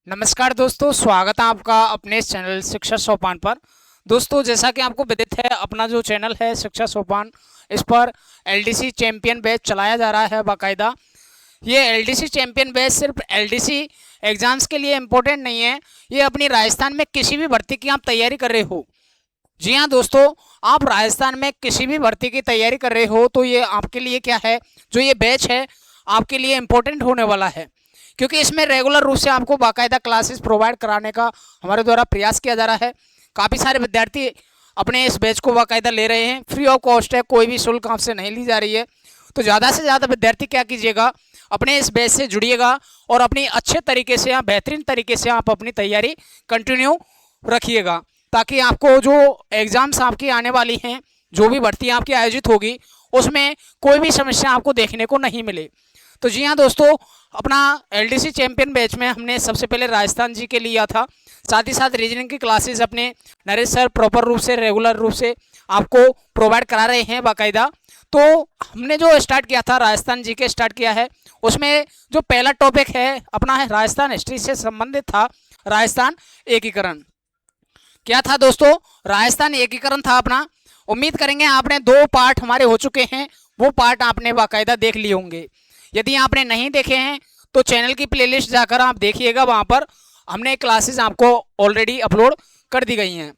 नमस्कार दोस्तों, स्वागत है आपका अपने इस चैनल शिक्षा सोपान पर। दोस्तों, जैसा कि आपको विदित है, अपना जो चैनल है शिक्षा सोपान, इस पर एलडीसी चैंपियन बैच चलाया जा रहा है बाकायदा। ये एलडीसी चैंपियन बैच सिर्फ एलडीसी एग्जाम्स के लिए इम्पोर्टेंट नहीं है, ये अपनी राजस्थान में किसी भी भर्ती की आप तैयारी कर रहे हो। जी हाँ दोस्तों, आप राजस्थान में किसी भी भर्ती की तैयारी कर रहे हो तो ये आपके लिए क्या है, जो ये बैच है आपके लिए इम्पोर्टेंट होने वाला है, क्योंकि इसमें रेगुलर रूप से आपको बाकायदा क्लासेस प्रोवाइड कराने का हमारे द्वारा प्रयास किया जा रहा है। काफ़ी सारे विद्यार्थी अपने इस बैच को बाकायदा ले रहे हैं, फ्री ऑफ कॉस्ट है, कोई भी शुल्क आपसे नहीं ली जा रही है। तो ज़्यादा से ज़्यादा विद्यार्थी क्या कीजिएगा, अपने इस बैच से जुड़िएगा और अपनी अच्छे तरीके से या बेहतरीन तरीके से आप अपनी तैयारी कंटिन्यू रखिएगा, ताकि आपको जो एग्ज़ाम्स आपकी आने वाली हैं, जो भी भर्ती आपकी आयोजित होगी, उसमें कोई भी समस्या आपको देखने को नहीं मिले। तो जी हाँ दोस्तों, अपना एलडीसी चैंपियन बैच में हमने सबसे पहले राजस्थान जी के लिया था, साथ ही साथ रीजनिंग की क्लासेस अपने नरेश सर प्रॉपर रूप से रेगुलर रूप से आपको प्रोवाइड करा रहे हैं बाकायदा। तो हमने जो स्टार्ट किया था राजस्थान जी के स्टार्ट किया है, उसमें जो पहला टॉपिक है अपना है राजस्थान हिस्ट्री से संबंधित था, राजस्थान एकीकरण। क्या था दोस्तों, राजस्थान एकीकरण था अपना। उम्मीद करेंगे आपने 2 पार्ट हमारे हो चुके हैं, वो पार्ट आपने बाकायदा देख लिए होंगे। यदि आपने नहीं देखे हैं तो चैनल की प्लेलिस्ट जाकर आप देखिएगा, वहाँ पर हमने क्लासेस आपको ऑलरेडी अपलोड कर दी गई हैं।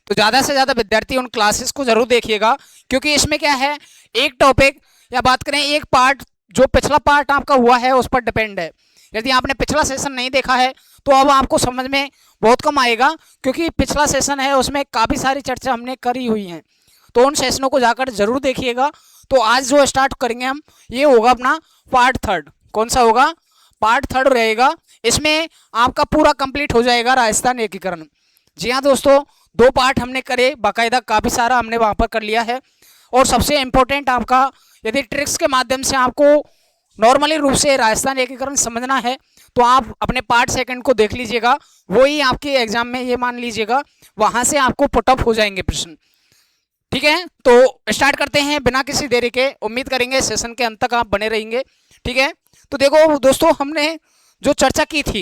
तो ज़्यादा से ज़्यादा विद्यार्थी उन क्लासेस को ज़रूर देखिएगा, क्योंकि इसमें क्या है, एक टॉपिक या बात करें एक पार्ट, जो पिछला पार्ट आपका हुआ है उस पर डिपेंड है। यदि आपने पिछला सेशन नहीं देखा है तो अब आपको समझ में बहुत कम आएगा, क्योंकि पिछला सेशन है उसमें काफ़ी सारी चर्चा हमने करी हुई हैं। तो उन सेशनों को जाकर जरूर देखिएगा। तो आज जो स्टार्ट करेंगे हम, ये होगा अपना पार्ट 3। कौन सा होगा? पार्ट 3 रहेगा। इसमें आपका पूरा कंप्लीट हो जाएगा राजस्थान एकीकरण। जी हाँ दोस्तों, 2 पार्ट हमने करे बाकायदा, काफ़ी सारा हमने वहाँ पर कर लिया है। और सबसे इम्पोर्टेंट आपका, यदि ट्रिक्स के माध्यम से आपको नॉर्मली रूप से राजस्थान एकीकरण समझना है तो आप अपने पार्ट 2 को देख लीजिएगा, वही आपके एग्जाम में ये मान लीजिएगा वहाँ से आपको पुटअप हो जाएंगे प्रश्न। ठीक है, तो स्टार्ट करते हैं बिना किसी देरी के। उम्मीद करेंगे सेशन के अंत तक आप बने रहेंगे। ठीक है, तो देखो दोस्तों, हमने जो चर्चा की थी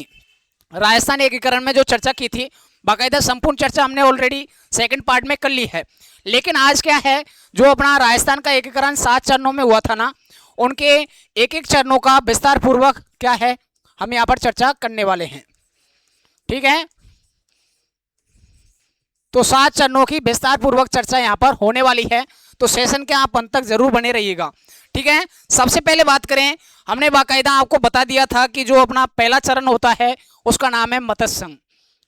राजस्थान एकीकरण में, जो चर्चा की थी बाकायदा, संपूर्ण चर्चा हमने ऑलरेडी 2nd पार्ट में कर ली है। लेकिन आज क्या है, जो अपना राजस्थान का एकीकरण 7 चरणों में हुआ था ना, उनके एक एक चरणों का विस्तार पूर्वक क्या है हम यहाँ पर चर्चा करने वाले हैं। ठीक है, तो 7 चरणों की विस्तार पूर्वक चर्चा यहाँ पर होने वाली है, तो सेशन के आप अंत तक जरूर बने रहिएगा। ठीक है, सबसे पहले बात करें, हमने बाकायदा आपको बता दिया था कि जो अपना पहला चरण होता है उसका नाम है मत्स्य संघ।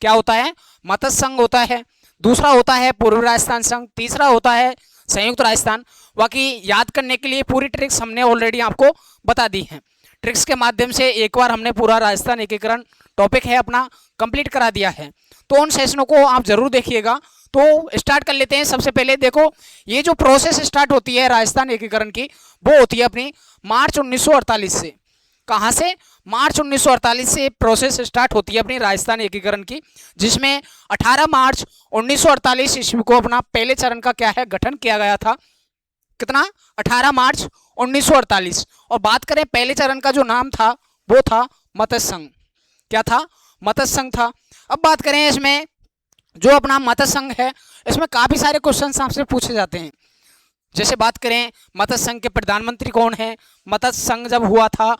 क्या होता है? मत्स्य संघ होता है। दूसरा होता है पूर्वी राजस्थान संघ। तीसरा होता है संयुक्त राजस्थान। बाकी याद करने के लिए पूरी ट्रिक्स हमने ऑलरेडी आपको बता दी है। ट्रिक्स के माध्यम से एक बार हमने पूरा राजस्थान एकीकरण टॉपिक है अपना कंप्लीट करा दिया है। तो उन सेशनों को आप जरूर देखिएगा। तो स्टार्ट कर लेते हैं। सबसे पहले देखो, ये जो प्रोसेस स्टार्ट होती है राजस्थान एकीकरण की, वो होती है अपनी मार्च 1948 से। कहाँ से? मार्च 1948 से प्रोसेस स्टार्ट होती है अपनी राजस्थान एकीकरण की, जिसमें 18 मार्च 1948 ईस्वी को अपना पहले चरण का क्या है गठन किया गया था। कितना? 18 मार्च 1948। और बात करें पहले चरण का जो नाम था वो था मत्स्य संघ। क्या था? मत्स्य संघ था। अब बात करें इसमें जो अपना मत्स्य संघ है, इसमें काफ़ी सारे क्वेश्चंस आपसे पूछे जाते हैं। जैसे बात करें मत्स्य संघ के प्रधानमंत्री कौन है, मत्स्य संघ जब हुआ था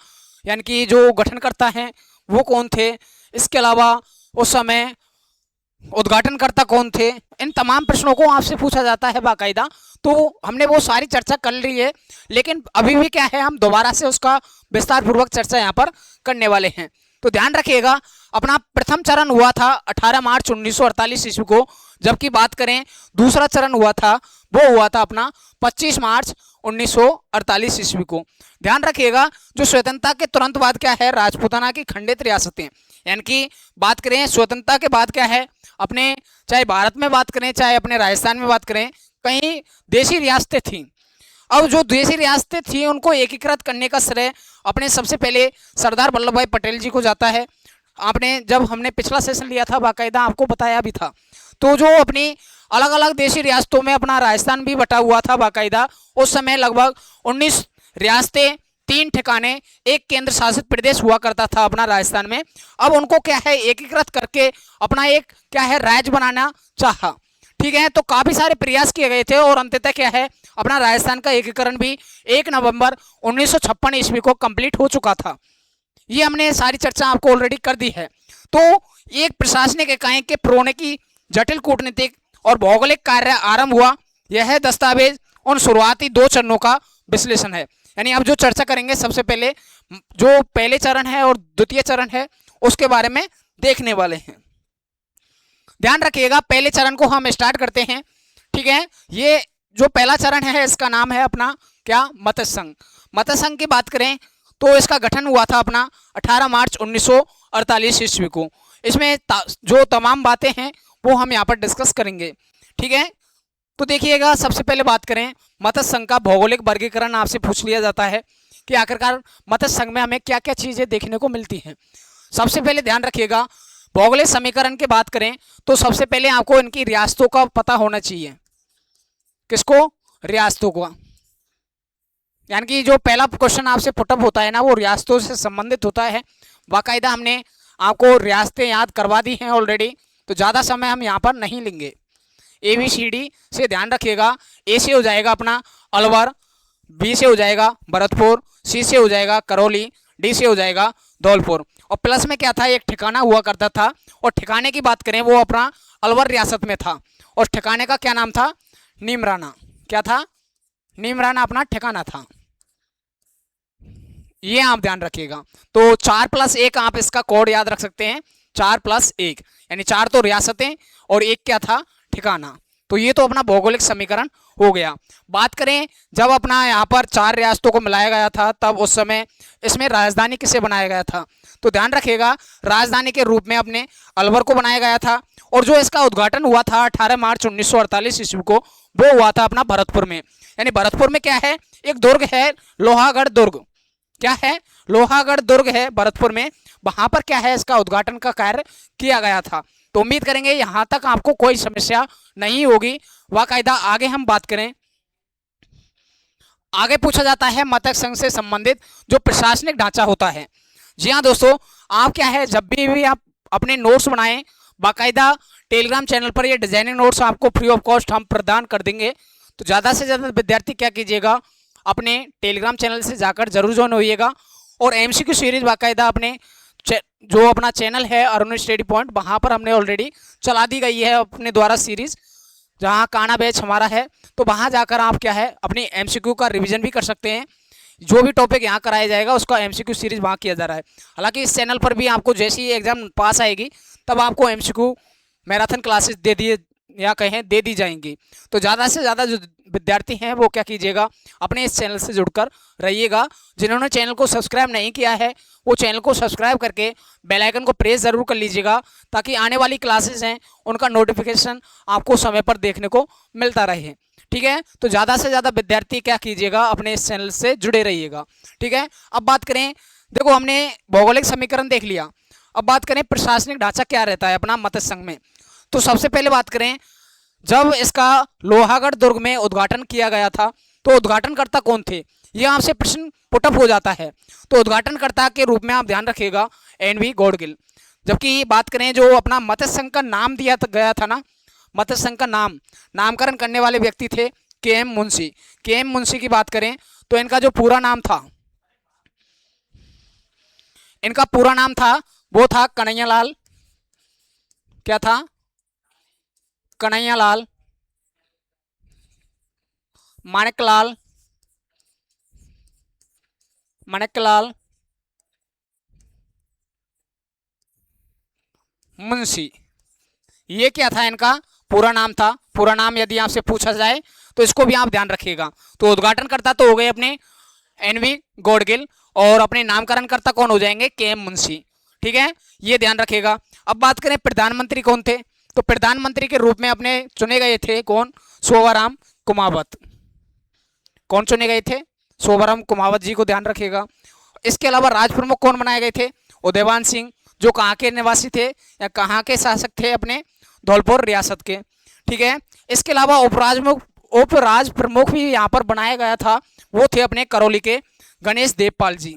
यानी कि जो गठन करता है वो कौन थे, इसके अलावा उस समय उद्घाटनकर्ता कौन थे, इन तमाम प्रश्नों को आपसे पूछा जाता है बाकायदा। तो हमने वो सारी चर्चा कर ली है, लेकिन अभी भी क्या है, हम दोबारा से उसका विस्तार पूर्वक चर्चा यहाँ पर करने वाले हैं। तो ध्यान रखिएगा, अपना प्रथम चरण हुआ था 18 मार्च 1948 ईस्वी को, जबकि बात करें दूसरा चरण हुआ था वो हुआ था अपना 25 मार्च 1948 ईस्वी को। ध्यान रखिएगा, जो स्वतंत्रता के तुरंत बाद क्या है, राजपूताना की खंडित रियासतें, यानी कि बात करें स्वतंत्रता के बाद क्या है, अपने चाहे भारत में बात करें चाहे अपने राजस्थान में बात करें, कई देशी रियासतें थीं। अब जो देशी रियासतें थी उनको एकीकृत करने का श्रेय अपने सबसे पहले सरदार वल्लभ भाई पटेल जी को जाता है। आपने जब हमने पिछला सेशन लिया था बाकायदा आपको बताया भी था। तो जो अपनी अलग अलग देशी रियासतों में अपना राजस्थान भी बटा हुआ था बाकायदा, उस समय लगभग 19 रियासतें 3 ठिकाने, एक केंद्र शासित प्रदेश हुआ करता था अपना राजस्थान में। अब उनको क्या है एकीकृत करके अपना एक क्या है राज्य बनाना चाहा। ठीक है, तो काफी सारे प्रयास किए गए थे और अंततः क्या है अपना राजस्थान का एकीकरण भी 1 नवंबर 1956 ईस्वी को कंप्लीट हो चुका था। ये हमने सारी चर्चा आपको ऑलरेडी कर दी है। तो एक प्रशासनिक इकाई के प्रोने की जटिल कूटनीतिक और भौगोलिक कार्य आरंभ हुआ। यह दस्तावेज उन शुरुआती 2 चरणों का विश्लेषण है। यानी अब जो चर्चा करेंगे सबसे पहले जो पहले चरण है और द्वितीय चरण है उसके बारे में देखने वाले हैं। ध्यान रखिएगा, पहले चरण को हम स्टार्ट करते हैं। ठीक है, ये जो पहला चरण है इसका नाम है अपना क्या मत्स्य संघ। मत्स्य संघ की बात करें तो इसका गठन हुआ था अपना 18 मार्च 1948 ईस्वी को। इसमें जो तमाम बातें हैं वो हम यहाँ पर डिस्कस करेंगे। ठीक है, तो देखिएगा सबसे पहले बात करें मत्स्य संघ का भौगोलिक वर्गीकरण आपसे पूछ लिया जाता है कि आखिरकार मत्स्य संघ में हमें क्या क्या चीजें देखने को मिलती हैं। सबसे पहले ध्यान रखिएगा भौगोलिक समीकरण की बात करें तो सबसे पहले आपको इनकी रियासतों का पता होना चाहिए। किसको? रियासतों को। यानी कि जो पहला क्वेश्चन आपसे पुटअप होता है ना वो रियासतों से संबंधित होता है। बाकायदा हमने आपको रियासतें याद करवा दी हैं ऑलरेडी, तो ज़्यादा समय हम यहाँ पर नहीं लेंगे। ABCD से ध्यान रखिएगा। A से हो जाएगा अपना अलवर, B से हो जाएगा भरतपुर, C से हो जाएगा करौली, D से हो जाएगा धौलपुर। और प्लस में क्या था एक ठिकाना हुआ करता था, और ठिकाने की बात करें वो अपना अलवर रियासत में था, और ठिकाने का क्या नाम था? नीमराना। क्या था? नीमराना अपना ठिकाना था। ये आप ध्यान रखिएगा। तो 4+1 आप इसका कोड याद रख सकते हैं, 4+1 यानी 4 तो रियासतें और 1 क्या था? ठिकाना। तो ये तो अपना भौगोलिक समीकरण हो गया। बात करें जब अपना यहाँ पर 4 रियासतों को मिलाया गया था तब उस समय इसमें राजधानी किसे बनाया गया था? तो ध्यान रखिएगा राजधानी के रूप में अपने अलवर को बनाया गया था, और जो इसका उद्घाटन हुआ था 18 मार्च 1948 ईस्वी को वो हुआ था अपना भरतपुर में। यानी भरतपुर में क्या है एक दुर्ग है लोहागढ़ दुर्ग। क्या है? लोहागढ़ दुर्ग है भरतपुर में। वहां पर क्या है इसका उद्घाटन का कार्य किया गया था। तो उम्मीद करेंगे यहां तक आपको कोई समस्या नहीं होगी। बाकायदा आगे हम बात करें, आगे पूछा जाता है मत्स्य संघ से संबंधित जो प्रशासनिक ढांचा होता है। जी हाँ दोस्तों, आप क्या है जब भी आप अपने नोट्स बनाएं बाकायदा टेलीग्राम चैनल पर ये डिजाइनिंग नोट्स आपको फ्री ऑफ कॉस्ट हम प्रदान कर देंगे। तो ज़्यादा से ज़्यादा विद्यार्थी क्या कीजिएगा अपने टेलीग्राम चैनल से जाकर जरूर ज्वाइन होइएगा, और MCQ सीरीज बाकायदा अपने जो अपना चैनल है अरुण स्टडी पॉइंट वहाँ पर हमने ऑलरेडी चला दी गई है अपने द्वारा सीरीज, जहाँ काना बैच हमारा है। तो वहाँ जाकर आप क्या है अपनी MCQ का रिवीजन भी कर सकते हैं। जो भी टॉपिक यहाँ कराया जाएगा उसका MCQ सीरीज वहाँ किया जा रहा है। हालांकि इस चैनल पर भी आपको जैसे ही एग्जाम पास आएगी तब आपको MCQ मैराथन क्लासेस दे दिए या कहें दे दी जाएंगी। तो ज़्यादा से ज़्यादा जो विद्यार्थी हैं वो क्या कीजिएगा अपने इस चैनल से जुड़कर रहिएगा। जिन्होंने चैनल को सब्सक्राइब नहीं किया है वो चैनल को सब्सक्राइब करके बेल आइकन को प्रेस ज़रूर कर लीजिएगा, ताकि आने वाली क्लासेस हैं उनका नोटिफिकेशन आपको समय पर देखने को मिलता रहे। ठीक है, तो ज़्यादा से ज़्यादा विद्यार्थी क्या कीजिएगा अपने इस चैनल से जुड़े रहिएगा। ठीक है, अब बात करें, देखो हमने भौगोलिक समीकरण देख लिया, अब बात करें प्रशासनिक ढांचा क्या रहता है अपना मत्स्य संघ में। तो सबसे पहले बात करें जब इसका लोहागढ़ दुर्ग में उद्घाटन किया गया था तो उद्घाटनकर्ता कौन थे, यह आपसे प्रश्न पुटअप हो जाता है। तो उद्घाटनकर्ता के रूप में आप ध्यान रखिएगा NV गौड़गिल। जबकि बात करें जो अपना मत्स्य संघ का नाम दिया गया था ना, मत्स्य संघ का नामकरण करने वाले व्यक्ति थे KM मुंशी। KM मुंशी की बात करें तो इनका जो पूरा नाम था, इनका पूरा नाम था वो था कन्हैयालाल। क्या था? कन्हैयालाल माणिकलाल मुंशी। ये क्या था इनका पूरा नाम था। पूरा नाम यदि आपसे पूछा जाए तो इसको भी आप ध्यान रखिएगा। तो उद्घाटनकर्ता तो हो गए अपने NV गौड़गिल, और अपने नामकरणकर्ता कौन हो जाएंगे? KM मुंशी। ठीक है, ये ध्यान रखिएगा। अब बात करें प्रधानमंत्री कौन थे, तो प्रधानमंत्री के रूप में अपने चुने गए थे कौन? शोभाराम कुमावत। कौन चुने गए थे? शोभाराम कुमावत जी को ध्यान रखिएगा। इसके अलावा राज प्रमुख कौन बनाए गए थे? उदयवान सिंह, जो कहाँ के निवासी थे या कहाँ के शासक थे? अपने धौलपुर रियासत के। ठीक है, इसके अलावा उपराज प्रमुख भी यहाँ पर बनाया गया था, वो थे अपने करौली के गणेश देवपाल जी।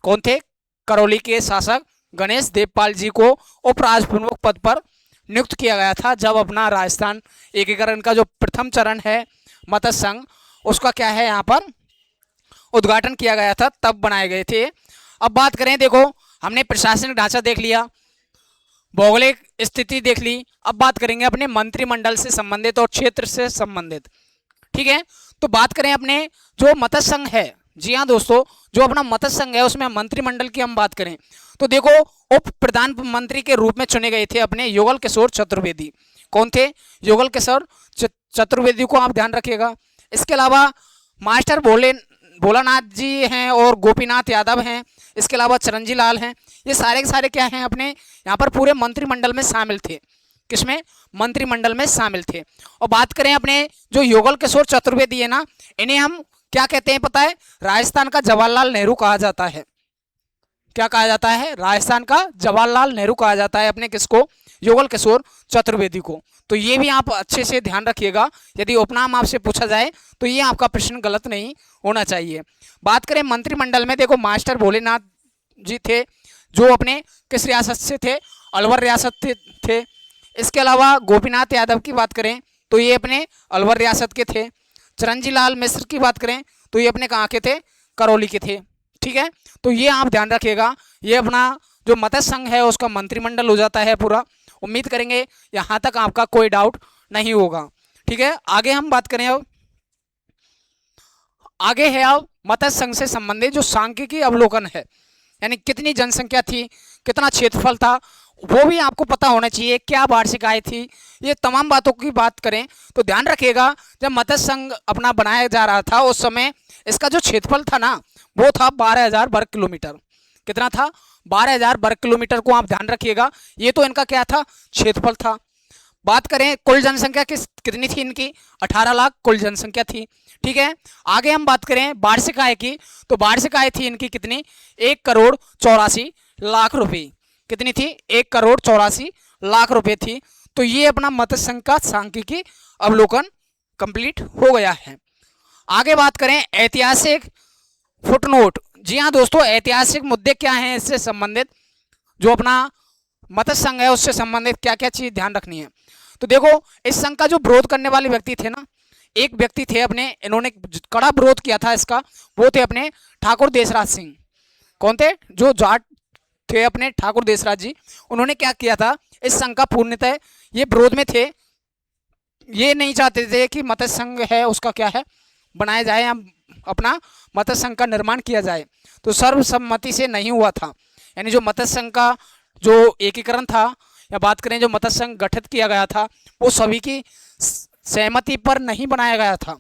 कौन थे? करौली के शासक गणेश देवपाल जी को उपराजप्रमुख पद पर नियुक्त किया गया था जब अपना राजस्थान एकीकरण का जो प्रथम चरण है मत्स्य संघ, उसका क्या है यहाँ पर उद्घाटन किया गया था, तब बनाए गए थे। अब बात करें, देखो हमने प्रशासनिक ढांचा देख लिया, भौगोलिक स्थिति देख ली, अब बात करेंगे अपने मंत्रिमंडल से संबंधित और क्षेत्र से संबंधित। ठीक है, तो बात करें अपने जो मत्स्य संघ है, जी हाँ दोस्तों, जो अपना मत्स्य संघ है उसमें मंत्रिमंडल की हम बात करें तो देखो उप प्रधानमंत्री के रूप में चुने गए थे अपने युगल किशोर चतुर्वेदी। कौन थे? युगल किशोर चतुर्वेदी को आप ध्यान रखिएगा। इसके अलावा मास्टर भोलानाथ जी हैं और गोपीनाथ यादव हैं, इसके अलावा चिरंजी लाल हैं। ये सारे के सारे क्या हैं अपने यहाँ पर पूरे मंत्रिमंडल में शामिल थे। किसमें? मंत्रिमंडल में शामिल थे। और बात करें अपने जो युगल किशोर चतुर्वेदी है ना, इन्हें हम क्या कहते हैं पता है? राजस्थान का जवाहरलाल नेहरू कहा जाता है। क्या कहा जाता है? राजस्थान का जवाहरलाल नेहरू कहा जाता है अपने किसको? युगल किशोर चतुर्वेदी को। तो ये भी आप अच्छे से ध्यान रखिएगा, यदि उपनाम आपसे पूछा जाए तो ये आपका प्रश्न गलत नहीं होना चाहिए। बात करें मंत्रिमंडल में, देखो मास्टर भोलेनाथ जी थे जो अपने किस रियासत से थे? अलवर रियासत थे। इसके अलावा गोपीनाथ यादव की बात करें तो ये अपने अलवर रियासत के थे। चिरंजी लाल मिश्र की बात करें तो ये अपने कहाँ के थे? करौली के थे। ठीक है, तो ये आप ध्यान रखिएगा। ये अपना जो मत्स्य संघ है उसका मंत्रिमंडल हो जाता है पूरा। उम्मीद करेंगे यहाँ तक आपका कोई डाउट नहीं होगा। ठीक है, आगे हम बात करें अब, आगे है अब मत्स्य संघ से संबंधित जो सांख्यिकी अवलोकन है, यानी कितनी जनसंख्या थी, कितना क्षेत्रफल था, वो भी आपको पता होना चाहिए, क्या वार्षिक आय थी, ये तमाम बातों की बात करें तो ध्यान रखिएगा। जब मत्स्य संघ अपना बनाया जा रहा था उस समय इसका जो क्षेत्रफल था ना वो था 12,000 वर्ग किलोमीटर। कितना था? 12,000 वर्ग किलोमीटर को आप ध्यान रखिएगा। ये तो इनका क्या था? क्षेत्रफल था। बात करें कुल जनसंख्या कितनी थी इनकी? 18 लाख कुल जनसंख्या थी। ठीक है, आगे हम बात करें वार्षिक आय की, तो वार्षिक आय थी इनकी कितनी? 1,84,00,000 रुपये। कितनी थी? 1,84,00,000 रुपये थी। तो ये अपना मत्स्य संघ का सांख्यिकी अवलोकन कंप्लीट हो गया है। आगे बात करें ऐतिहासिक फुटनोट। जी हाँ दोस्तों, ऐतिहासिक मुद्दे क्या हैं इससे संबंधित, जो अपना मत्स्य संघ है उससे संबंधित क्या क्या चीज ध्यान रखनी है। तो देखो इस संघ का जो विरोध करने वाले व्यक्ति थे ना, एक व्यक्ति थे अपने, इन्होंने कड़ा विरोध किया था इसका, वो थे अपने ठाकुर देशराज सिंह। कौन थे? जो जाट थे अपने ठाकुर देशराज जी। उन्होंने क्या किया था? इस संघ का पूर्णतः ये विरोध में थे, ये नहीं चाहते थे कि मत्स्य संघ है उसका क्या है बनाया जाए या अपना मत्स्य संघ का निर्माण किया जाए। तो सर्वसम्मति से नहीं हुआ था, यानी जो मत्स्य संघ का जो एकीकरण था या बात करें जो मत्स्य संघ गठित किया गया था वो सभी की सहमति पर नहीं बनाया गया था,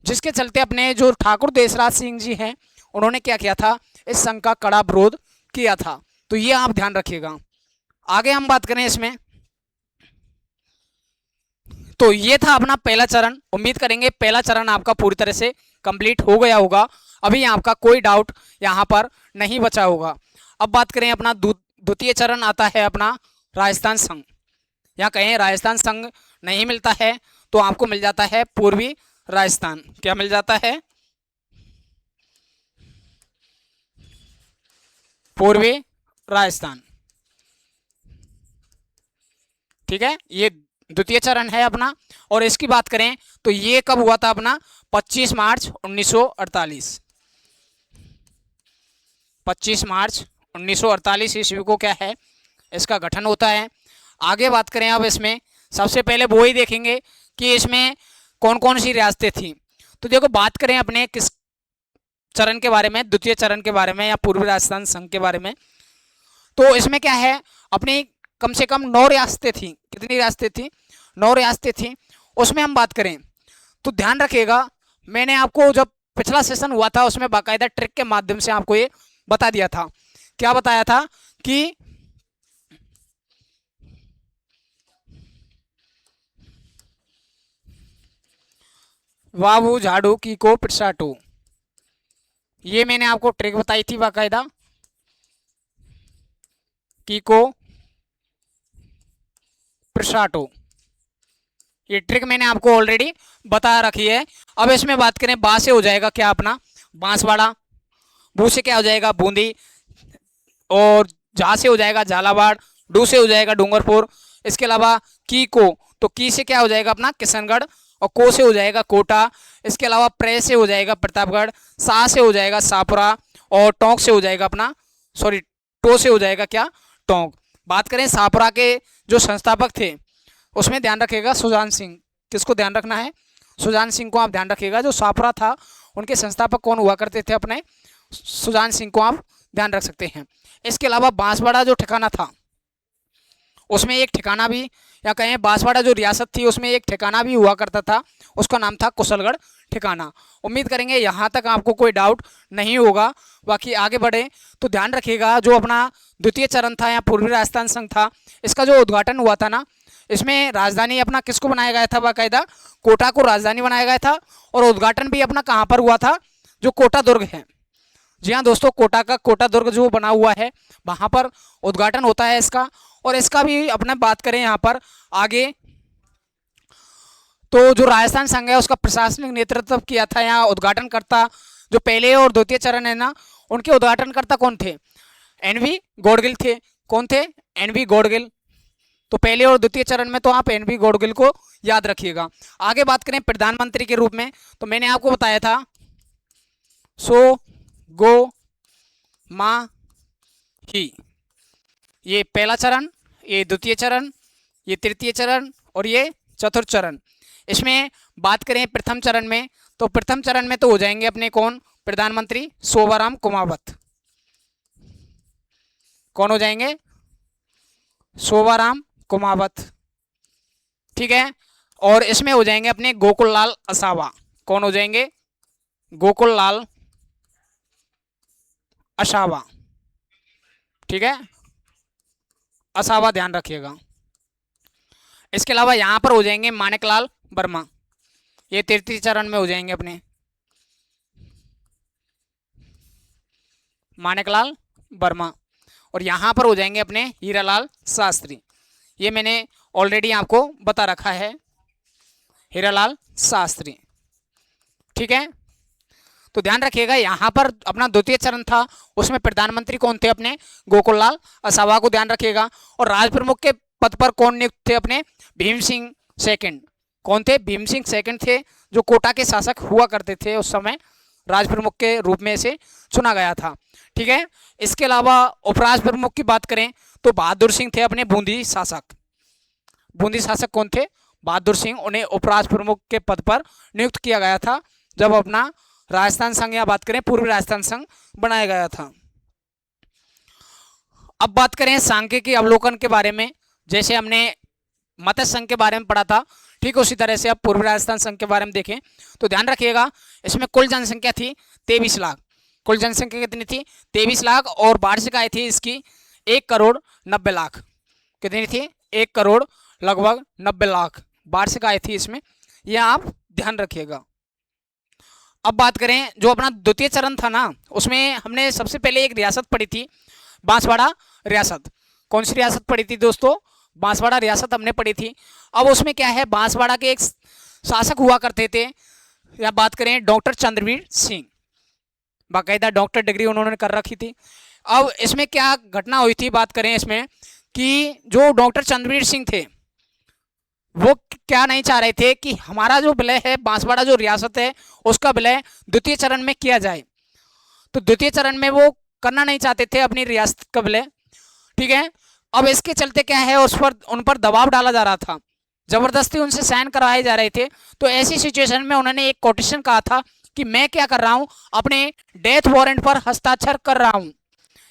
जिसके चलते अपने जो ठाकुर देशराज सिंह जी हैं उन्होंने क्या किया था? इस संघ का कड़ा विरोध किया था। तो ये आप ध्यान रखिएगा। आगे हम बात करें इसमें, तो ये था अपना पहला चरण। उम्मीद करेंगे पहला चरण आपका पूरी तरह से कंप्लीट हो गया होगा, अभी आपका कोई डाउट यहाँ पर नहीं बचा होगा। अब बात करें अपना द्वितीय चरण आता है अपना राजस्थान संघ, या कहें राजस्थान संघ नहीं मिलता है तो आपको मिल जाता है पूर्वी राजस्थान। क्या मिल जाता है? पूर्वी राजस्थान। ठीक है, ये द्वितीय चरण है अपना। और इसकी बात करें तो ये कब हुआ था अपना? 25 मार्च 1948। 25 मार्च 1948 ईस्वी को क्या है इसका गठन होता है। आगे बात करें अब इसमें सबसे पहले वो ही देखेंगे कि इसमें कौन कौन सी रियासतें थी। तो देखो बात करें अपने किस चरण के बारे में, द्वितीय चरण के बारे में या पूर्वी राजस्थान संघ के बारे में, तो इसमें क्या है अपनी कम से कम 9 रियासतें थी। कितनी रियासतें थी? 9 रियासतें थी। उसमें हम बात करें तो ध्यान रखिएगा, मैंने आपको जब पिछला सेशन हुआ था उसमें बाकायदा ट्रिक के माध्यम से आपको ये बता दिया था। क्या बताया था? कि वावू झाड़ू की को पिटसाटू, ये मैंने आपको ट्रिक बताई थी बाकायदा, की को पिटसाटू। ये ट्रिक मैंने आपको ऑलरेडी बता रखी है। अब इसमें बात करें बा से हो जाएगा क्या अपना? बांसवाड़ा, बू से क्या हो जाएगा बूंदी, और झा से हो जाएगा झालावाड़, डू से हो जाएगा डूंगरपुर। इसके अलावा की को, तो की से क्या हो जाएगा अपना किशनगढ़, और को से हो जाएगा कोटा। इसके अलावा प्रे से हो जाएगा प्रतापगढ़, सा से हो जाएगा शाहपुरा, और टोंक से हो जाएगा अपना, सॉरी टो से हो जाएगा क्या टोंक। बात करें शाहपुरा के जो संस्थापक थे उसमें ध्यान रखिएगा सुजान सिंह। किसको ध्यान रखना है? सुजान सिंह को आप ध्यान रखिएगा। जो शाहपुरा था उनके संस्थापक कौन हुआ करते थे? अपने सुजान सिंह को आप ध्यान रख सकते हैं। इसके अलावा बांसवाड़ा जो ठिकाना था उसमें एक ठिकाना भी, या कहें बांसवाड़ा जो रियासत थी उसमें एक ठिकाना भी हुआ करता था, उसका नाम था कुशलगढ़ ठिकाना। उम्मीद करेंगे यहाँ तक आपको कोई डाउट नहीं होगा। बाकी आगे बढ़े तो ध्यान रखिएगा, जो अपना द्वितीय चरण था या पूर्वी राजस्थान संघ था, इसका जो उद्घाटन हुआ था ना, इसमें राजधानी अपना किसको बनाया गया था? बाकायदा कोटा को राजधानी बनाया गया था। और उद्घाटन भी अपना कहाँ पर हुआ था? जो कोटा दुर्ग है, जी हाँ दोस्तों, कोटा का कोटा दुर्ग जो बना हुआ है वहाँ पर उद्घाटन होता है इसका। और इसका भी अपने बात करें यहाँ पर आगे, तो जो राजस्थान संघ है उसका प्रशासनिक नेतृत्व किया था या उद्घाटनकर्ता, जो पहले और द्वितीय चरण है ना, उनके उद्घाटनकर्ता कौन थे? एनवी गौडगिल थे। कौन थे? एनवी गौडगिल। तो पहले और द्वितीय चरण में तो आप एनवी गौडगिल को याद रखिएगा। आगे बात करें प्रधानमंत्री के रूप में, तो मैंने आपको बताया था सो गो मा ही, ये पहला चरण, ये द्वितीय चरण, ये तृतीय चरण, और ये चतुर्थ चरण। इसमें बात करें प्रथम चरण में, तो प्रथम चरण में तो हो जाएंगे अपने कौन? प्रधानमंत्री शोभाराम कुमावत। कौन हो जाएंगे? शोभाराम कुमावत, ठीक है। और इसमें हो जाएंगे अपने गोकुल लाल असावा। कौन हो जाएंगे? गोकुल लाल असावा, ठीक है, असावा ध्यान रखिएगा। इसके अलावा यहां पर हो जाएंगे माणिकलाल वर्मा, ये तृतीय चरण में हो जाएंगे अपने माणिकलाल वर्मा। और यहां पर हो जाएंगे अपने हीरालाल शास्त्री, ये मैंने ऑलरेडी आपको बता रखा है, हीरालाल शास्त्री, ठीक है। तो ध्यान रखिएगा यहाँ पर अपना द्वितीय चरण था, उसमें प्रधानमंत्री कौन थे? अपने गोकुललाल असावा को ध्यान रखिएगा। और राज प्रमुख के पद पर कौन नियुक्त थे? अपने भीम सिंह सेकंड। कौन थे? भीम सिंह सेकंड थे, जो कोटा के शासक हुआ करते थे उस समय, राज प्रमुख के रूप में से चुना गया था, ठीक है। इसके अलावा उपराज प्रमुख की बात करें तो बहादुर सिंह थे अपने बूंदी शासक। बूंदी शासक कौन थे? बहादुर सिंह। उन्हें उपराज प्रमुख के पद पर नियुक्त किया गया था जब अपना राजस्थान संघ या बात करें पूर्वी राजस्थान संघ बनाया गया था। अब बात करें सांख्यिकी अवलोकन के बारे में, जैसे हमने मत्स्य संघ के बारे में पढ़ा था, ठीक उसी तरह से अब पूर्वी राजस्थान संघ के बारे में देखें तो ध्यान रखिएगा, इसमें कुल जनसंख्या थी 23 लाख। कुल जनसंख्या कितनी थी? 23 लाख। और वार्षिक आय थी इसकी 1,90,00,000। कितनी थी? 1,00,00,000 लगभग 90 लाख वार्षिक आय थी इसमें, यह आप ध्यान रखिएगा। अब बात करें जो अपना द्वितीय चरण था ना, उसमें हमने सबसे पहले एक रियासत पढ़ी थी, बांसवाड़ा रियासत। कौन सी रियासत पढ़ी थी दोस्तों? बांसवाड़ा रियासत हमने पढ़ी थी। अब उसमें क्या है, बांसवाड़ा के एक शासक हुआ करते थे, या बात करें डॉक्टर चंद्रवीर सिंह, बाकायदा डॉक्टर डिग्री उन्होंने कर रखी थी। अब इसमें क्या घटना हुई थी, बात करें इसमें कि जो डॉक्टर चंद्रवीर सिंह थे वो क्या नहीं चाह रहे थे कि हमारा जो विलय है, बांसवाड़ा जो रियासत है उसका विलय द्वितीय चरण में किया जाए। तो द्वितीय चरण में वो करना नहीं चाहते थे अपनी रियासत का विलय, ठीक है। अब इसके चलते क्या है, उन पर दबाव डाला जा रहा था, जबरदस्ती उनसे साइन करवाए जा रहे थे। तो ऐसी सिचुएशन में उन्होंने एक कोटेशन कहा था कि मैं क्या कर रहा हूं, अपने डेथ वारंट पर हस्ताक्षर कर रहा हूं।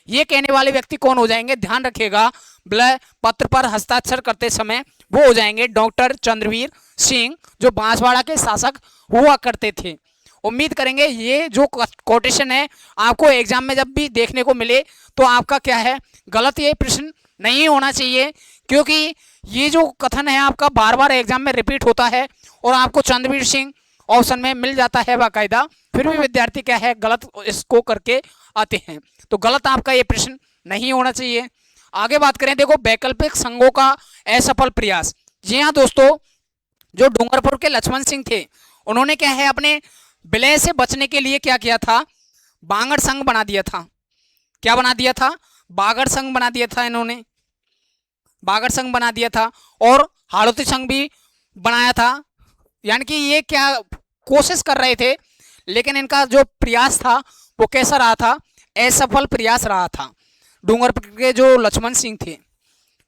ये कहने वाले व्यक्ति कौन हो जाएंगे? ध्यान रखिएगा, विलय पत्र पर हस्ताक्षर करते समय वो हो जाएंगे डॉक्टर चंद्रवीर सिंह, जो बांसवाड़ा के शासक हुआ करते थे। उम्मीद करेंगे ये जो कोटेशन है आपको एग्जाम में जब भी देखने को मिले तो आपका क्या है, गलत ये प्रश्न नहीं होना चाहिए, क्योंकि ये जो कथन है आपका बार बार एग्जाम में रिपीट होता है और आपको चंद्रवीर सिंह ऑप्शन में मिल जाता है बाकायदा, फिर भी विद्यार्थी क्या है, गलत इसको करके आते हैं। तो गलत आपका ये प्रश्न नहीं होना चाहिए। आगे बात करें, देखो वैकल्पिक संघों का असफल प्रयास। जी हाँ दोस्तों, जो डूंगरपुर के लक्ष्मण सिंह थे उन्होंने क्या है, अपने विलय से बचने के लिए क्या किया था, बांगड़ संघ बना दिया था। क्या बना दिया था? बागड़ संघ बना दिया था इन्होंने, बागड़ संघ बना दिया था। और हाड़ौती संघ भी बनाया था। यानी कि ये क्या कोशिश कर रहे थे, लेकिन इनका जो प्रयास था वो कैसा रहा था? असफल प्रयास रहा था। डूंगरपुर के जो लक्ष्मण सिंह थे,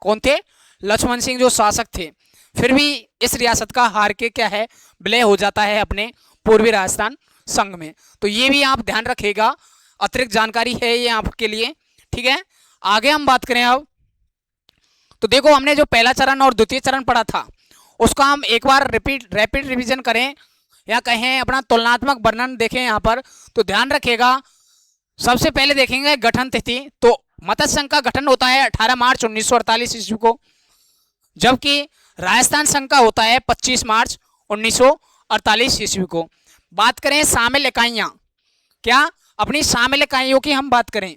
कौन थे? लक्ष्मण सिंह जो शासक थे, फिर भी इस रियासत का हार के क्या है, विलय हो जाता है अपने पूर्वी राजस्थान संघ में। तो ये भी आप ध्यान रखिएगा, अतिरिक्त जानकारी है ये आपके लिए। ठीक है, आगे हम बात करें अब, तो देखो हमने जो पहला चरण और द्वितीय चरण पढ़ा था उसका हम एक बार रैपिड रिवीजन करें या कहें अपना तुलनात्मक वर्णन देखें यहाँ पर, तो ध्यान रखिएगा। सबसे पहले देखेंगे गठन तिथि। तो मत्स्य संघ का गठन होता है 18 मार्च 1948 ईस्वी को, जबकि राजस्थान संघ का होता है 25 मार्च 1948 ईस्वी को। बात करें शामिल इकाइयां, क्या अपनी शामिल इकाइयों की हम बात करें,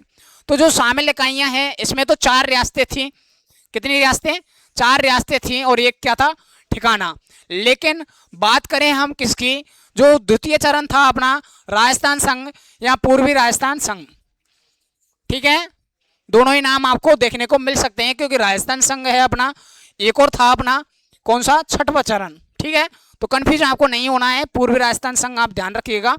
तो जो शामिल इकाइयां हैं इसमें तो 4 रियासतें थी। कितनी रियासतें? 4 रियासतें थी और एक क्या था? ठिकाना। लेकिन बात करें हम किसकी, जो द्वितीय चरण था अपना राजस्थान संघ या पूर्वी राजस्थान संघ। ठीक है, दोनों ही नाम आपको देखने को मिल सकते हैं, क्योंकि राजस्थान संघ है अपना, एक और था अपना कौन सा? छठवां चरण। ठीक है, तो कंफ्यूजन आपको नहीं होना है, पूर्वी राजस्थान संघ आप ध्यान रखिएगा।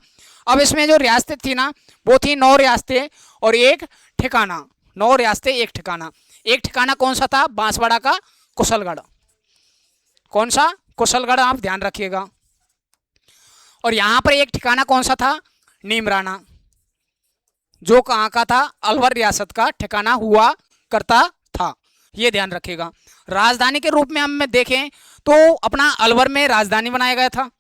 अब इसमें जो रियासतें थी ना, वो थी 9 रियासतें और एक ठिकाना। 9 रियासतें, एक ठिकाना। एक ठिकाना कौन सा था? बांसवाड़ा का कुशलगढ़। कौन सा? कुशलगढ़, आप ध्यान रखिएगा। और यहां पर एक ठिकाना कौन सा था? नीमराना, जो कहां का था? अलवर रियासत का ठिकाना हुआ करता था, ये ध्यान रखिएगा। राजधानी के रूप में हम देखें तो अपना अलवर में राजधानी बनाया गया था।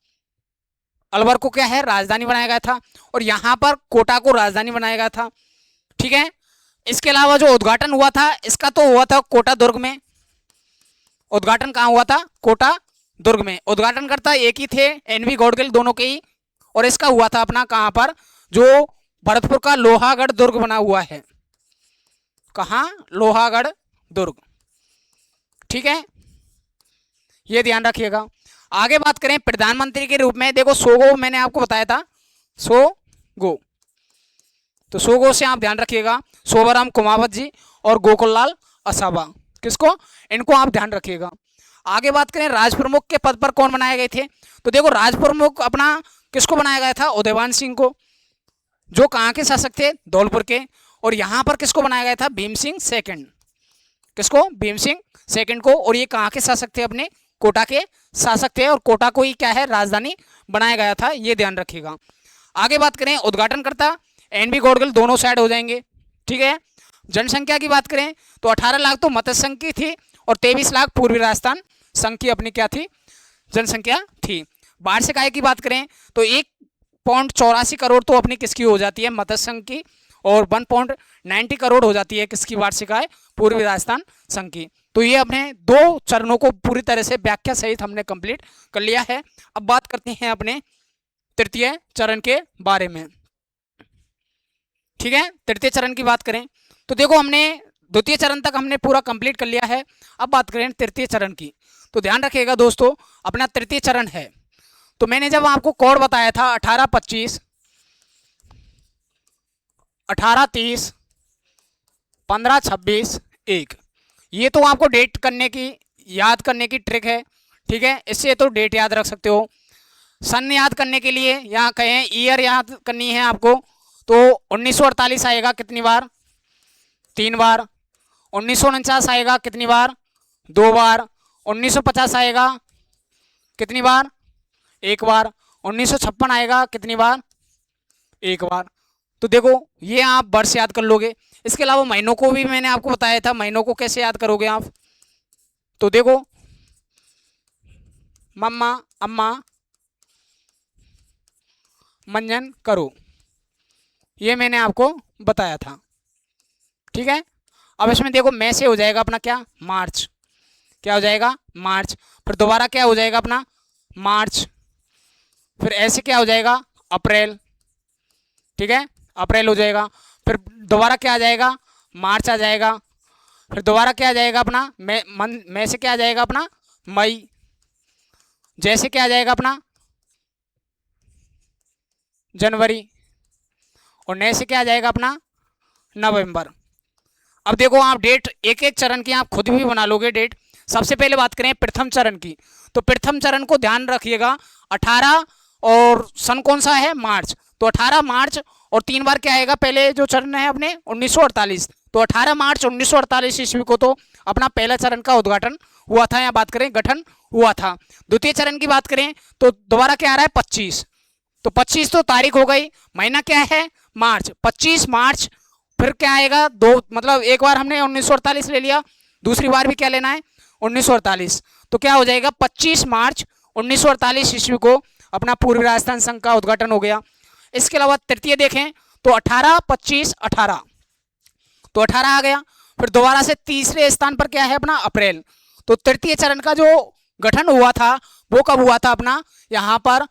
अलवर को क्या है? राजधानी बनाया गया था। और यहां पर कोटा को राजधानी बनाया गया था। ठीक है, इसके अलावा जो उद्घाटन हुआ था इसका तो हुआ था कोटा दुर्ग में। उद्घाटन कहां हुआ था? कोटा दुर्ग में। उद्घाटनकर्ता एक ही थे, एनवी गौडगिल, दोनों के ही। और इसका हुआ था अपना कहां पर? जो भरतपुर का लोहागढ़ दुर्ग बना हुआ है। कहां? लोहागढ़ दुर्ग। ठीक है, ये ध्यान रखिएगा। आगे बात करें प्रधानमंत्री के रूप में, देखो सोगो मैंने आपको बताया था, सोगो। तो सोगो से आप ध्यान रखिएगा, शोभाराम कुमावत जी और गोकुललाल असाबा, किसको? इनको आप ध्यान रखिएगा। आगे बात करें राज प्रमुख के पद पर कौन बनाए गए थे, तो देखो राज प्रमुख अपना किसको बनाया गया था? उदयवान सिंह को, जो कहाँ के शासक थे? धौलपुर के। और यहाँ पर किसको बनाया गया था? भीम सिंह सेकंड। किसको? भीम सिंह सेकंड को। और ये कहाँ के शासक थे? अपने कोटा के शासक थे, और कोटा को ही क्या है? राजधानी बनाया गया था, ये ध्यान रखिएगा। आगे बात करें उद्घाटनकर्ता एनबी गौडगिल, दोनों साइड हो जाएंगे। ठीक है, जनसंख्या की बात करें तो 18 लाख तो मत्स्य संघ की थी और 23 लाख पूर्वी राजस्थान संघ की अपनी क्या थी? जनसंख्या थी। वार्षिक आय की बात करें तो 1.84 करोड़ तो अपनी किसकी हो जाती है? मत्स्य संघ की। और 1.90 करोड़ हो जाती है किसकी वार्षिक आय? पूर्वी राजस्थान संघ की। तो ये अपने 2 चरणों को पूरी तरह से व्याख्या सहित हमने कंप्लीट कर लिया है। अब बात करते हैं अपने तृतीय चरण के बारे में। ठीक है, तृतीय चरण की बात करें तो देखो हमने द्वितीय चरण तक हमने पूरा कंप्लीट कर लिया है। अब बात करें तृतीय चरण की, तो ध्यान रखिएगा दोस्तों, अपना तृतीय चरण है। तो मैंने जब आपको कोड बताया था 1825, 1830, 1526, 1, ये तो आपको डेट करने की, याद करने की ट्रिक है। ठीक है, इससे तो डेट याद रख सकते हो। सन याद करने के लिए यहाँ कहें ईयर याद करनी है आपको, तो 1948 आएगा कितनी बार? 3 बार। 1949 आएगा कितनी बार? 2 बार। 1950 आएगा कितनी बार? 1 बार। 1956 आएगा कितनी बार? 1 बार। तो देखो ये आप वर्ष याद कर लोगे। इसके अलावा महीनों को भी मैंने आपको बताया था, महीनों को कैसे याद करोगे आप, तो देखो मम्मा, अम्मा, मंजन करो, ये मैंने आपको बताया था। ठीक है, अब इसमें देखो मई से हो जाएगा अपना क्या? मार्च। क्या हो जाएगा? मार्च। फिर दोबारा क्या हो जाएगा अपना? मार्च। फिर ऐसे क्या हो जाएगा? अप्रैल। ठीक है, अप्रैल हो जाएगा। फिर दोबारा क्या आ जाएगा? मार्च आ जाएगा। फिर दोबारा क्या आ जाएगा अपना? मई से क्या आ जाएगा अपना? मई। जैसे क्या आ जाएगा अपना? जनवरी। और नए से क्या आ जाएगा अपना नवंबर। अब देखो आप डेट एक एक चरण की आप खुद भी बना लोगे डेट। सबसे पहले बात करें प्रथम चरण की, तो प्रथम चरण को ध्यान रखिएगा 18 और सन कौन सा है मार्च, तो 18 मार्च और 3 बार क्या आएगा, पहले जो चरण है अपने 1948, तो 18 मार्च 1948 ईस्वी को तो अपना पहला चरण का उद्घाटन हुआ था, या बात करें गठन हुआ था। द्वितीय चरण की बात करें तो दोबारा क्या आ रहा है 25, तो 25 तो तारीख हो गई, महीना क्या है मार्च, 25 मार्च। फिर क्या आएगा दो, मतलब एक बार हमने 1948 ले लिया, दूसरी बार भी क्या लेना है 1948, तो क्या हो जाएगा 25 मार्च 1948 ईस्वी को अपना पूर्वी राजस्थान संघ का उद्घाटन हो गया। इसके अलावा तृतीय देखें तो 18 25 18, तो 18 आ गया। फिर दोबारा से तीसरे स्थान पर क्या है अपना अप्रैल, तो तृतीय चरण का जो गठन हुआ था वो कब हुआ था अपना यहाँ पर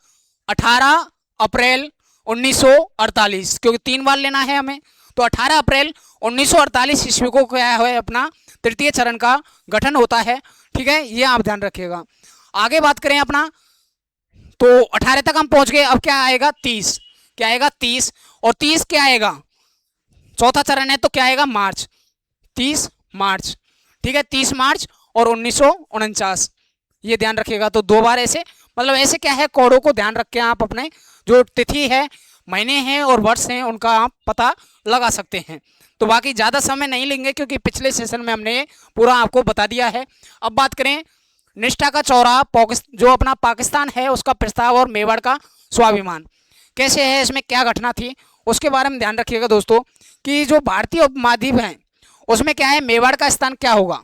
18 अप्रैल 1948, क्योंकि 3 बार लेना है हमें, तो 18 अप्रैल 1948 ईस्वी को क्या है अपना तृतीय चरण का गठन होता है। ठीक है, ये आप ध्यान रखिएगा। आगे बात करें अपना, तो 18 तक हम पहुंच गए, अब क्या आएगा 30, क्या आएगा 30, और 30 क्या आएगा चौथा चरण है, तो क्या आएगा मार्च, 30 मार्च। ठीक है, 30 मार्च और 1949, ये ध्यान रखिएगा। तो 2 बार ऐसे, मतलब ऐसे क्या है कोडों को ध्यान रख के आप अपने जो तिथि है, महीने हैं और वर्ष हैं उनका आप पता लगा सकते हैं। तो बाकी ज़्यादा समय नहीं लेंगे क्योंकि पिछले सेशन में हमने पूरा आपको बता दिया है। अब बात करें निष्ठा का चौराहा, जो अपना पाकिस्तान है उसका प्रस्ताव और मेवाड़ का स्वाभिमान कैसे है, इसमें क्या घटना थी, उसके बारे में ध्यान रखिएगा दोस्तों। कि जो भारतीय उपमहाद्वीप है उसमें क्या है मेवाड़ का स्थान क्या होगा,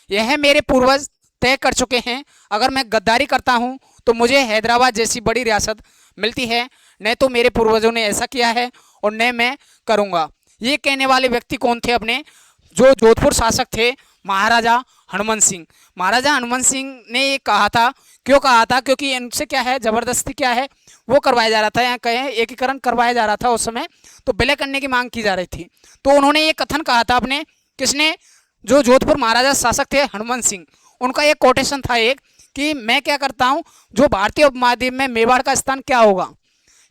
यह मेरे पूर्वज तय कर चुके हैं। अगर मैं गद्दारी करता हूं तो मुझे हैदराबाद जैसी बड़ी रियासत मिलती है, न तो मेरे पूर्वजों ने ऐसा किया है और न मैं करूंगा। ये कहने वाले व्यक्ति कौन थे अपने, जो जोधपुर शासक थे महाराजा हनुमान सिंह। महाराजा हनुमान सिंह ने ये कहा था, क्यों कहा था, क्योंकि इनसे क्या है जबरदस्ती क्या है वो करवाया जा रहा था, या कहें एकीकरण करवाया जा रहा था उस समय, तो विलय करने की मांग की जा रही थी। तो उन्होंने ये कथन कहा था अपने, किसने, जो जोधपुर महाराजा शासक थे हनुमान सिंह, उनका एक कोटेशन था एक, कि मैं क्या करता हूँ, जो भारतीय उपमहाद्वीप में मेवाड़ का स्थान क्या होगा,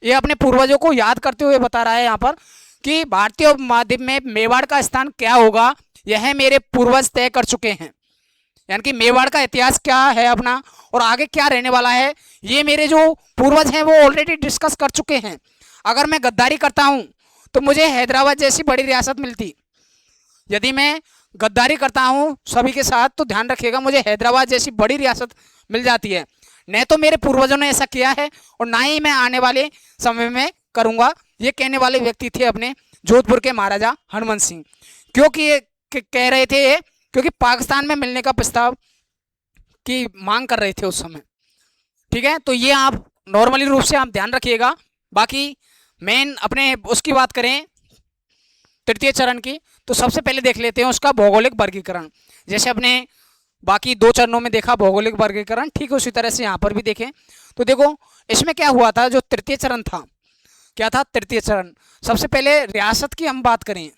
ये अपने पूर्वजों को याद करते हुए बता रहा है यहाँ पर कि भारतीय उपमहाद्वीप में मेवाड़ का स्थान क्या होगा, यह मेरे पूर्वज तय कर चुके हैं। यानी कि मेवाड़ का इतिहास क्या है अपना और आगे क्या रहने वाला है, ये मेरे जो पूर्वज हैं वो ऑलरेडी डिस्कस कर चुके हैं। अगर मैं गद्दारी करता हूँ तो मुझे हैदराबाद जैसी बड़ी रियासत मिलती, यदि मैं गद्दारी करता हूँ सभी के साथ तो ध्यान रखिएगा मुझे हैदराबाद जैसी बड़ी रियासत मिल जाती है। न तो मेरे पूर्वजों ने ऐसा किया है और ना ही मैं आने वाले समय में करूँगा। ये कहने वाले व्यक्ति थे अपने जोधपुर के महाराजा हनुमान सिंह। क्योंकि ये कह रहे थे ये, क्योंकि पाकिस्तान में मिलने का प्रस्ताव की मांग कर रहे थे उस समय। ठीक है, तो ये आप नॉर्मली रूप से आप ध्यान रखिएगा। बाकी मेन अपने उसकी बात करें तृतीय चरण की, तो सबसे पहले देख लेते हैं उसका भौगोलिक वर्गीकरण। जैसे अपने बाकी 2 चरणों में देखा भौगोलिक वर्गीकरण, ठीक उसी तरह से यहाँ पर भी देखें। तो देखो इसमें क्या हुआ था, जो तृतीय चरण था, क्या था तृतीय चरण, सबसे पहले रियासत की हम बात करें,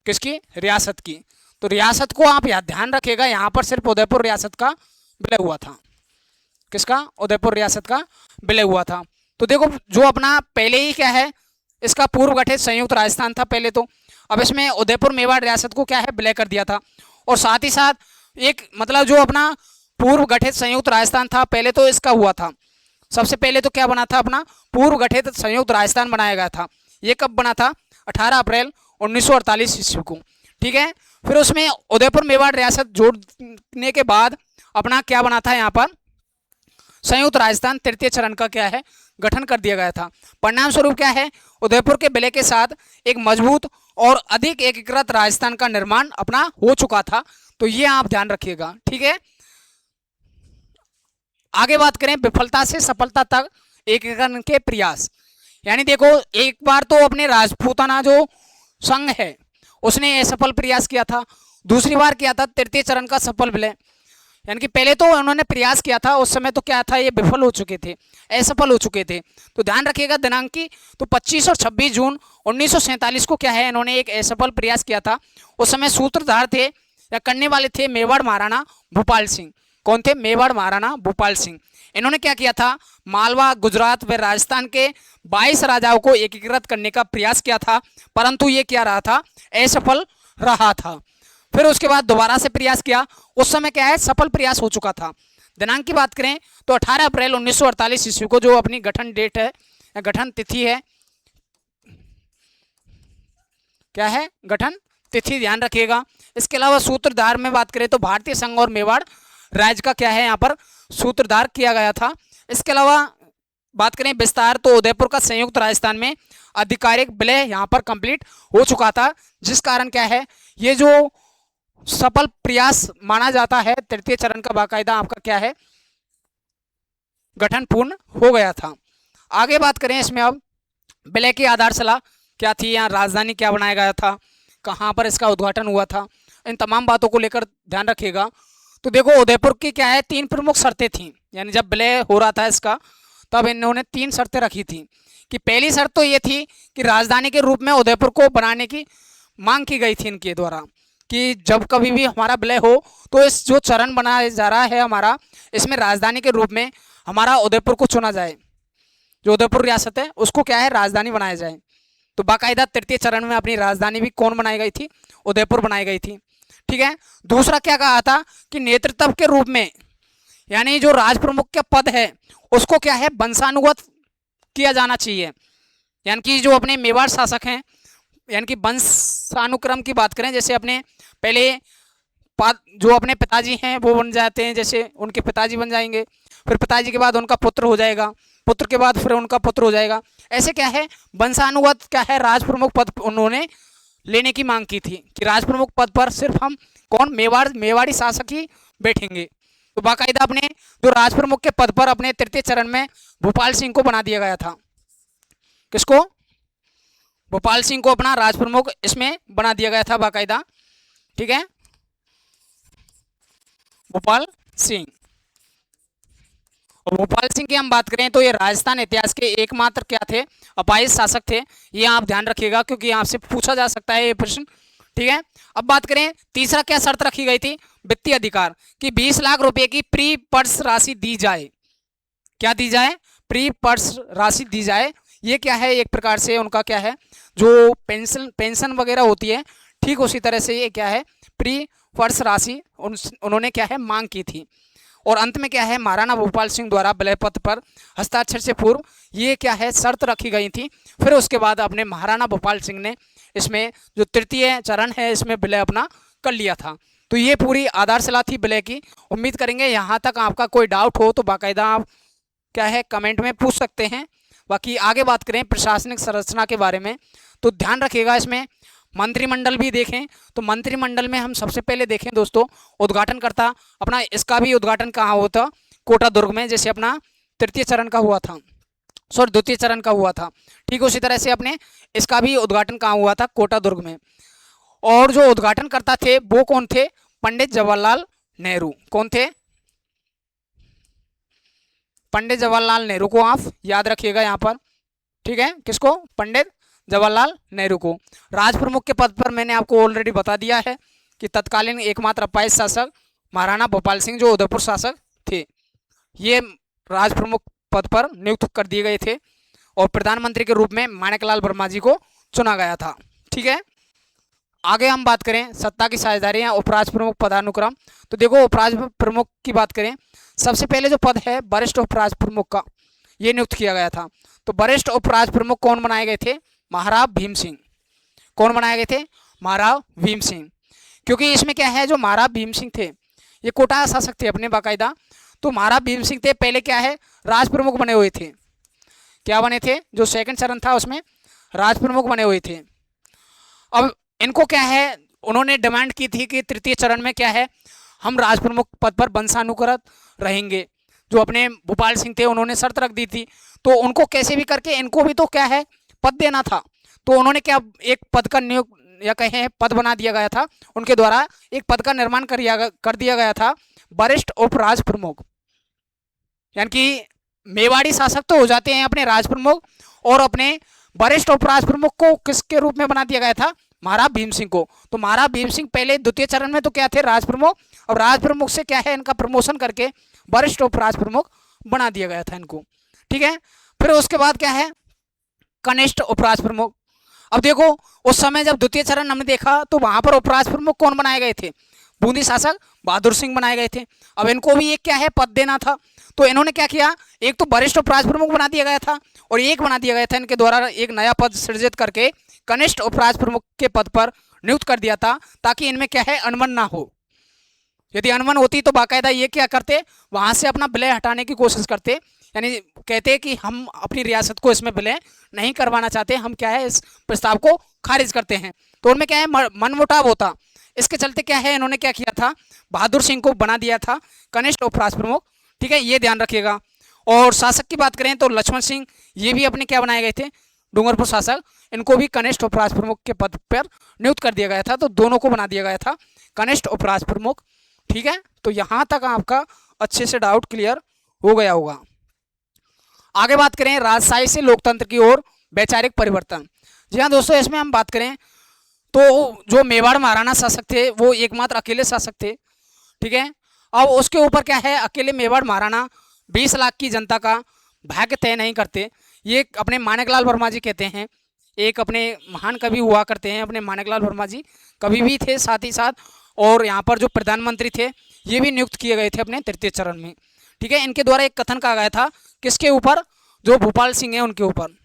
किसकी, रियासत की। तो रियासत को आप ध्यान रखिएगा, यहाँ पर सिर्फ उदयपुर रियासत का विलय हुआ था, किसका, उदयपुर रियासत का विलय हुआ था। तो देखो जो अपना पहले ही क्या है, इसका पूर्व गठित संयुक्त राजस्थान था पहले तो, अब इसमें उदयपुर मेवाड़ रियासत को क्या है विलय कर दिया था। और साथ ही साथ एक मतलब जो अपना पूर्व गठित संयुक्त राजस्थान था पहले तो इसका हुआ था, सबसे पहले तो क्या बना था अपना पूर्व गठित संयुक्त राजस्थान बनाया गया था। ये कब बना था, 18 अप्रैल 1948 ईस्वी को। ठीक है, फिर उसमें उदयपुर मेवाड़ रियासत जोड़ने के बाद अपना क्या बना था, यहाँ पर संयुक्त राजस्थान तृतीय चरण का क्या है गठन कर दिया गया था। परिणाम स्वरूप क्या है, उदयपुर के विलय के साथ एक मजबूत और अधिक एकीकृत राजस्थान का निर्माण अपना हो चुका था। तो ये आप ध्यान रखिएगा। ठीक है, आगे बात करें विफलता से सफलता तक एकीकरण के प्रयास। यानी देखो एक बार तो अपने राजपूताना जो संघ है उसने असफल प्रयास किया था, दूसरी बार किया था तृतीय चरण का सफल विलय। यानी कि पहले तो उन्होंने प्रयास किया था, उस समय तो क्या था ये विफल हो चुके थे, असफल हो चुके थे। तो ध्यान रखिएगा दिनांक की, तो 25 और 26 जून 1947 को क्या है इन्होंने एक असफल प्रयास किया था। उस समय सूत्रधार थे या करने वाले थे मेवाड़ महाराणा भूपाल सिंह। कौन थे, मेवाड़ महाराणा भूपाल सिंह। इन्होंने क्या किया था, मालवा, गुजरात व राजस्थान के 22 राजाओं को एकीकृत करने का प्रयास किया था, परंतु ये क्या रहा था, असफल रहा था। फिर उसके बाद दोबारा से प्रयास किया, उस समय क्या है, सफल प्रयास हो चुका था। दिनांक की बात करें तो 18 अप्रैल 1948 ईस्वी को जो अपनी गठन डेट है, गठन तिथि है, क्या है, गठन तिथि ध्यान रखिएगा। इसके अलावा सूत्रधार में बात करें तो भारतीय संघ और मेवाड़ राज्य का क्या है, यहाँ पर सूत्रधार किया गया था। इसके अलावा बात करें विस्तार तो उदयपुर का संयुक्त राजस्थान में आधिकारिक विलय यहाँ पर कंप्लीट हो चुका था, जिस कारण क्या है, ये जो सफल प्रयास माना जाता है, तृतीय चरण का बाकायदा आपका क्या है, गठन पूर्ण हो गया था। आगे बात करें इसमें अब विलय की आधारशिला क्या थी, यहाँ राजधानी क्या बनाया गया था, कहाँ पर इसका उद्घाटन हुआ था, इन तमाम बातों को लेकर ध्यान रखिएगा। तो देखो उदयपुर की क्या है, 3 प्रमुख शर्तें थीं, यानी जब विलय हो रहा था इसका तब इन्होंने 3 शर्तें रखी थी। कि पहली शर्त तो ये थी कि राजधानी के रूप में उदयपुर को बनाने की मांग की गई थी इनके द्वारा, कि जब कभी भी हमारा विलय हो तो इस जो चरण बनाया जा रहा है हमारा, इसमें राजधानी के रूप में हमारा उदयपुर को चुना जाए, जो उदयपुर रियासत है उसको क्या है, राजधानी बनाया जाए। तो बाकायदा तृतीय चरण में अपनी राजधानी भी कौन बनाई गई थी, उदयपुर बनाई गई थी। ठीक है, दूसरा क्या कहा था कि नेतृत्व के रूप में, यानी जो राज प्रमुख का पद है उसको क्या है, वंशानुगत किया जाना चाहिए, यानी कि जो अपने मेवाड़ शासक हैं, यानी कि वंशानुक्रम की बात करें, जैसे अपने पहले जो अपने पिताजी हैं वो बन जाते हैं, जैसे उनके पिताजी बन जाएंगे, फिर पिताजी के बाद उनका पुत्र हो जाएगा, पुत्र के बाद फिर उनका पुत्र हो जाएगा, ऐसे क्या है, वंशानुगत क्या है, राज प्रमुख पद उन्होंने लेने की मांग की थी कि राज प्रमुख पद पर सिर्फ हम कौन, मेवाड़ी शासक ही बैठेंगे। तो बाकायदा अपने जो राज प्रमुख के पद पर अपने तृतीय चरण में भोपाल सिंह को बना दिया गया था। किसको, भोपाल सिंह को अपना राज प्रमुख इसमें बना दिया गया था बाकायदा। ठीक है, भोपाल सिंह। और भोपाल सिंह की हम बात करें तो ये राजस्थान इतिहास के एकमात्र क्या थे, अपाहिज शासक थे, ये आप ध्यान रखिएगा क्योंकि यहाँ से पूछा जा सकता है ये प्रश्न। ठीक है, अब बात करें तीसरा क्या शर्त रखी गई थी, वित्तीय अधिकार, कि 20 लाख रुपए की प्री पर्स राशि दी जाए। क्या दी जाए, प्री पर्स राशि दी जाए। ये क्या है, एक प्रकार से उनका क्या है, जो पेंशन वगैरह होती है, ठीक उसी तरह से ये क्या है, प्री पर्स राशि उन्होंने क्या है, मांग की थी। और अंत में क्या है, महाराणा भोपाल सिंह द्वारा विलय पत्र पर हस्ताक्षर से पूर्व ये क्या है, शर्त रखी गई थी। फिर उसके बाद अपने महाराणा भोपाल सिंह ने इसमें जो तृतीय चरण है इसमें विलय अपना कर लिया था। तो ये पूरी आधारशिला थी विलय की। उम्मीद करेंगे यहाँ तक आपका कोई डाउट हो तो बाकायदा आप क्या है, कमेंट में पूछ सकते हैं। बाकी आगे बात करें प्रशासनिक संरचना के बारे में, तो ध्यान रखिएगा इसमें मंत्रिमंडल भी देखें। तो मंत्रिमंडल में हम सबसे पहले देखें दोस्तों, उद्घाटनकर्ता अपना इसका भी उद्घाटन कहाँ हुआ था, कोटा दुर्ग में, जैसे अपना तृतीय चरण का हुआ था, सॉरी द्वितीय चरण का हुआ था। ठीक उसी तरह से अपने इसका भी उद्घाटन कहाँ हुआ था, कोटा दुर्ग में। और जो उद्घाटनकर्ता थे वो कौन थे, पंडित जवाहरलाल नेहरू। कौन थे, पंडित जवाहरलाल नेहरू को आप याद रखिएगा यहाँ पर। ठीक है, किसको, पंडित जवाहरलाल नेहरू को। राज प्रमुख के पद पर मैंने आपको ऑलरेडी बता दिया है कि तत्कालीन एकमात्र अपाहिज शासक महाराणा भोपाल सिंह जो उदयपुर शासक थे, ये राज प्रमुख पद पर नियुक्त कर दिए गए थे और प्रधानमंत्री के रूप में माणिकलाल वर्मा जी को चुना गया था। ठीक है, आगे हम बात करें सत्ता की साझेदारी या उपराज प्रमुख पदानुक्रम। तो देखो उपराज प्रमुख की बात करें, सबसे पहले जो पद है वरिष्ठ उपराज प्रमुख का, ये नियुक्त किया गया था। तो वरिष्ठ उपराज प्रमुख कौन बनाए गए थे, महाराव भीम सिंह। कौन बनाए गए थे, महाराव भीम सिंह। क्योंकि इसमें क्या है, जो महाराव भीम सिंह थे ये कोटा शासक थे अपने बाकायदा। तो महाराव भीम सिंह थे पहले क्या है, राज प्रमुख बने हुए थे। क्या बने थे, जो सेकंड चरण था उसमें राज प्रमुख बने हुए थे। अब इनको क्या है, उन्होंने डिमांड की थी कि तृतीय चरण में क्या है, हम राज प्रमुख पद पर वंशानुक्रत रहेंगे। जो अपने भोपाल सिंह थे उन्होंने शर्त रख दी थी, तो उनको कैसे भी करके इनको भी तो क्या है, पद देना था। तो उन्होंने क्या, एक पद का नियुक्त या कहें पद बना दिया गया था, उनके द्वारा एक पद का निर्माण कर दिया गया था, वरिष्ठ उपराज प्रमुख। यानी कि मेवाड़ी शासक तो हो जाते हैं अपने राज प्रमुख, और अपने वरिष्ठ उपराज प्रमुख को किसके रूप में बना दिया गया था, महाराव भीम सिंह को। तो महाराव भीम सिंह पहले द्वितीय चरण में तो क्या थे, राज प्रमुख, और राज प्रमुख से क्या है, इनका प्रमोशन करके वरिष्ठ उपराज प्रमुख बना दिया गया था इनको। ठीक है, फिर उसके बाद क्या है, कनिष्ठ उपराष्ट्र प्रमुख। अब देखो, उस समय जब द्वितीय चरण हमने देखा तो वहां पर उपराष्ट्र प्रमुख कौन बनाए गए थे, बूंदी शासक बहादुर सिंह बनाए गए थे। अब इनको भी एक क्या है, पद देना था, तो इन्होंने क्या किया, एक तो वरिष्ठ उपराष्ट्र प्रमुख बना दिया गया था और एक बना दिया गया था इनके द्वारा एक नया पद सृजित करके कनिष्ठ उपराष्ट्र प्रमुख के पद पर नियुक्त कर दिया था, ताकि इनमें क्या है, अनबन ना हो। यदि अनबन होती तो बाकायदा ये क्या करते, वहां से अपना विलय हटाने की कोशिश करते, यानी कहते कि हम अपनी रियासत को इसमें विलय नहीं करवाना चाहते, हम क्या है इस प्रस्ताव को खारिज करते हैं। तो उनमें क्या है, मनमुटाव होता। इसके चलते क्या है, इन्होंने क्या किया था, बहादुर सिंह को बना दिया था कनिष्ठ उपराष्ट्र प्रमुख। ठीक है, ये ध्यान रखिएगा। और शासक की बात करें तो लक्ष्मण सिंह, ये भी अपने क्या बनाए गए थे, डूंगरपुर शासक, इनको भी कनिष्ठ उपराष्ट्र प्रमुख के पद पर नियुक्त कर दिया गया था, तो दोनों को बना दिया गया था कनिष्ठ उपराष्ट्र प्रमुख। ठीक है, तो यहां तक आपका अच्छे से डाउट क्लियर हो गया होगा। आगे बात करें राजशाही से लोकतंत्र की ओर वैचारिक परिवर्तन। जी हाँ दोस्तों, इसमें हम बात करें तो जो मेवाड़ महाराणा शासक थे वो एकमात्र अकेले शासक थे। ठीक है, अब उसके ऊपर क्या है, अकेले मेवाड़ महाराणा 20 लाख की जनता का भाग्य तय नहीं करते। ये अपने माणिकलाल वर्मा जी कहते हैं, एक अपने महान कवि हुआ करते हैं अपने माणिकलाल वर्मा जी, कवि भी थे साथ ही साथ, और यहाँ पर जो प्रधानमंत्री थे ये भी नियुक्त किए गए थे अपने तृतीय चरण में। ठीक है, इनके द्वारा एक कथन कहा गया था, किसके ऊपर, जो भोपाल सिंह है उनके ऊपर।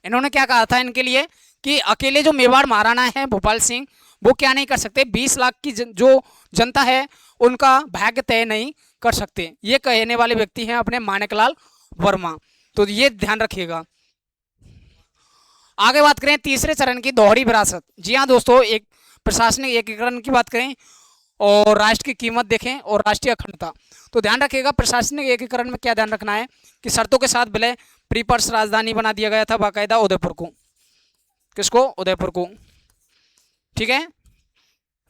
इन्होंने क्या कहा था इनके लिए, कि अकेले जो मेवाड़ महाराणा है भोपाल सिंह, वो क्या नहीं कर सकते, 20 लाख की जो जनता है उनका भाग्य तय नहीं कर सकते। ये कहने वाले व्यक्ति हैं अपने माणिकलाल वर्मा, तो ये ध्यान रखिएगा। आगे बात करें तीसरे चरण की दोहरी विरासत। जी हाँ दोस्तों, एक प्रशासनिक एकीकरण की बात करें और राष्ट्र की कीमत देखें और राष्ट्रीय अखंडता, तो ध्यान रखिएगा प्रशासनिक एकीकरण में क्या ध्यान रखना है, कि शर्तों के साथ विलय, प्रीपर्स राजधानी बना दिया गया था बाकायदा उदयपुर को, किसको, उदयपुर को। ठीक है,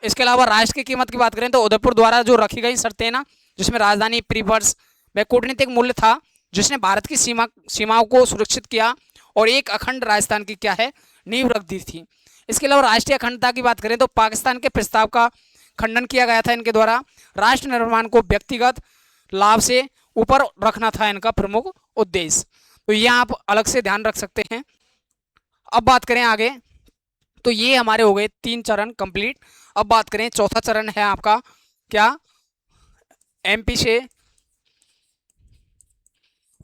इसके अलावा राष्ट्र की कीमत की बात करें तो उदयपुर द्वारा जो रखी गई शर्तें ना, जिसमें राजधानी, प्रीपर्स वह कूटनीतिक मूल्य था जिसने भारत की सीमाओं को सुरक्षित किया और एक अखंड राजस्थान की क्या है, नींव रख दी थी। इसके अलावा राष्ट्रीय अखंडता की बात करें तो पाकिस्तान के प्रस्ताव का खंडन किया गया था इनके द्वारा। राष्ट्र निर्माण को व्यक्तिगत लाभ से ऊपर रखना था इनका प्रमुख उद्देश्य, तो ये आप अलग से ध्यान रख सकते हैं। अब बात करें आगे, तो ये हमारे हो गए 3 चरण कंप्लीट। अब बात करें चौथा चरण है आपका क्या, एमपी से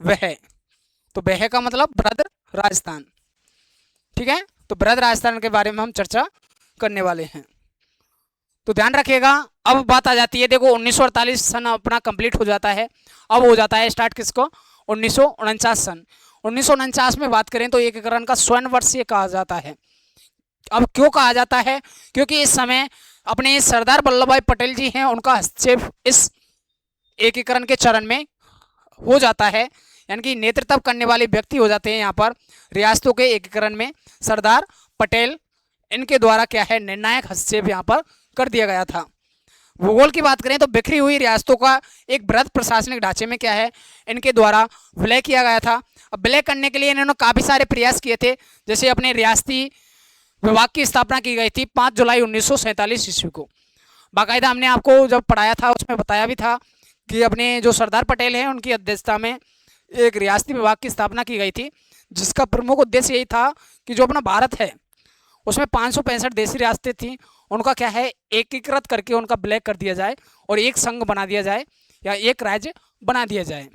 वह, तो वह का मतलब बृहद राजस्थान। ठीक है, तो बृहद राजस्थान के बारे में हम चर्चा करने वाले हैं, तो ध्यान रखिएगा। अब बात आ जाती है, देखो 1948 सन अपना कंप्लीट हो जाता है, अब हो जाता है स्टार्ट किसको, 1949 सन। 1949 में बात करें तो एकीकरण का स्वर्ण वर्ष ये कहा जाता है। अब क्यों कहा जाता है, क्योंकि इस समय अपने सरदार वल्लभ भाई पटेल जी हैं, उनका हस्तक्षेप इस एकीकरण के चरण में हो जाता है, यानी कि नेतृत्व करने वाले व्यक्ति हो जाते हैं यहाँ पर रियासतों के एकीकरण में सरदार पटेल, इनके द्वारा क्या है, निर्णायक हस्तक्षेप यहाँ पर कर दिया गया था। भूगोल की बात करें तो बिखरी हुई रियासतों का एक बृहद प्रशासनिक ढांचे में क्या है, इनके द्वारा विलय किया गया था। अब विलय करने के लिए इन्होंने काफ़ी सारे प्रयास किए थे, जैसे अपने रियासती विभाग की स्थापना की गई थी 5 जुलाई 1947 ईस्वी को। बाकायदा हमने आपको जब पढ़ाया था उसमें बताया भी था कि अपने जो सरदार पटेल हैं उनकी अध्यक्षता में एक रियासती विभाग की स्थापना की गई थी, जिसका प्रमुख उद्देश्य यही था कि जो अपना भारत है उसमें 565 देशी रियासतें थीं, उनका क्या है, एकीकृत करके उनका विलय कर दिया जाए और एक संघ बना दिया जाए या एक राज्य बना दिया जाए।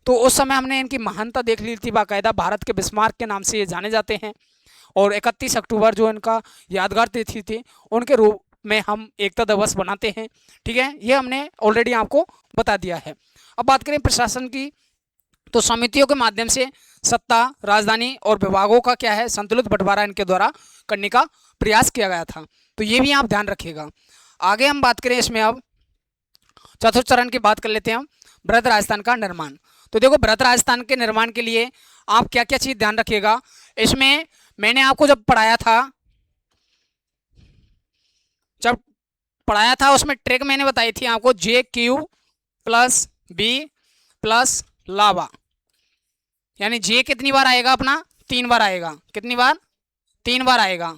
तो उस समय हमने इनकी महानता देख ली थी बाकायदा, भारत के बिस्मार्क के नाम से ये जाने जाते हैं, और 31 अक्टूबर जो इनका यादगार तिथि थी उनके रूप में हम एकता दिवस बनाते हैं। ठीक है, ये हमने ऑलरेडी आपको बता दिया है। अब बात करें प्रशासन की, तो समितियों के माध्यम से सत्ता, राजधानी और विभागों का क्या है, संतुलित बंटवारा इनके द्वारा करने का प्रयास किया गया था, तो ये भी आप ध्यान रखिएगा। आगे हम बात करें इसमें, अब चतुर्थ चरण की बात कर लेते हैं हम, बृहद राजस्थान का निर्माण। तो देखो बृहद राजस्थान के निर्माण के लिए आप क्या क्या चीज़ ध्यान रखिएगा। इसमें मैंने आपको जब पढ़ाया था उसमें ट्रिक मैंने बताई थी आपको, JQ प्लस B प्लस लावा, यानी J कितनी बार आएगा अपना, 3 बार आएगा। कितनी बार, 3 बार आएगा।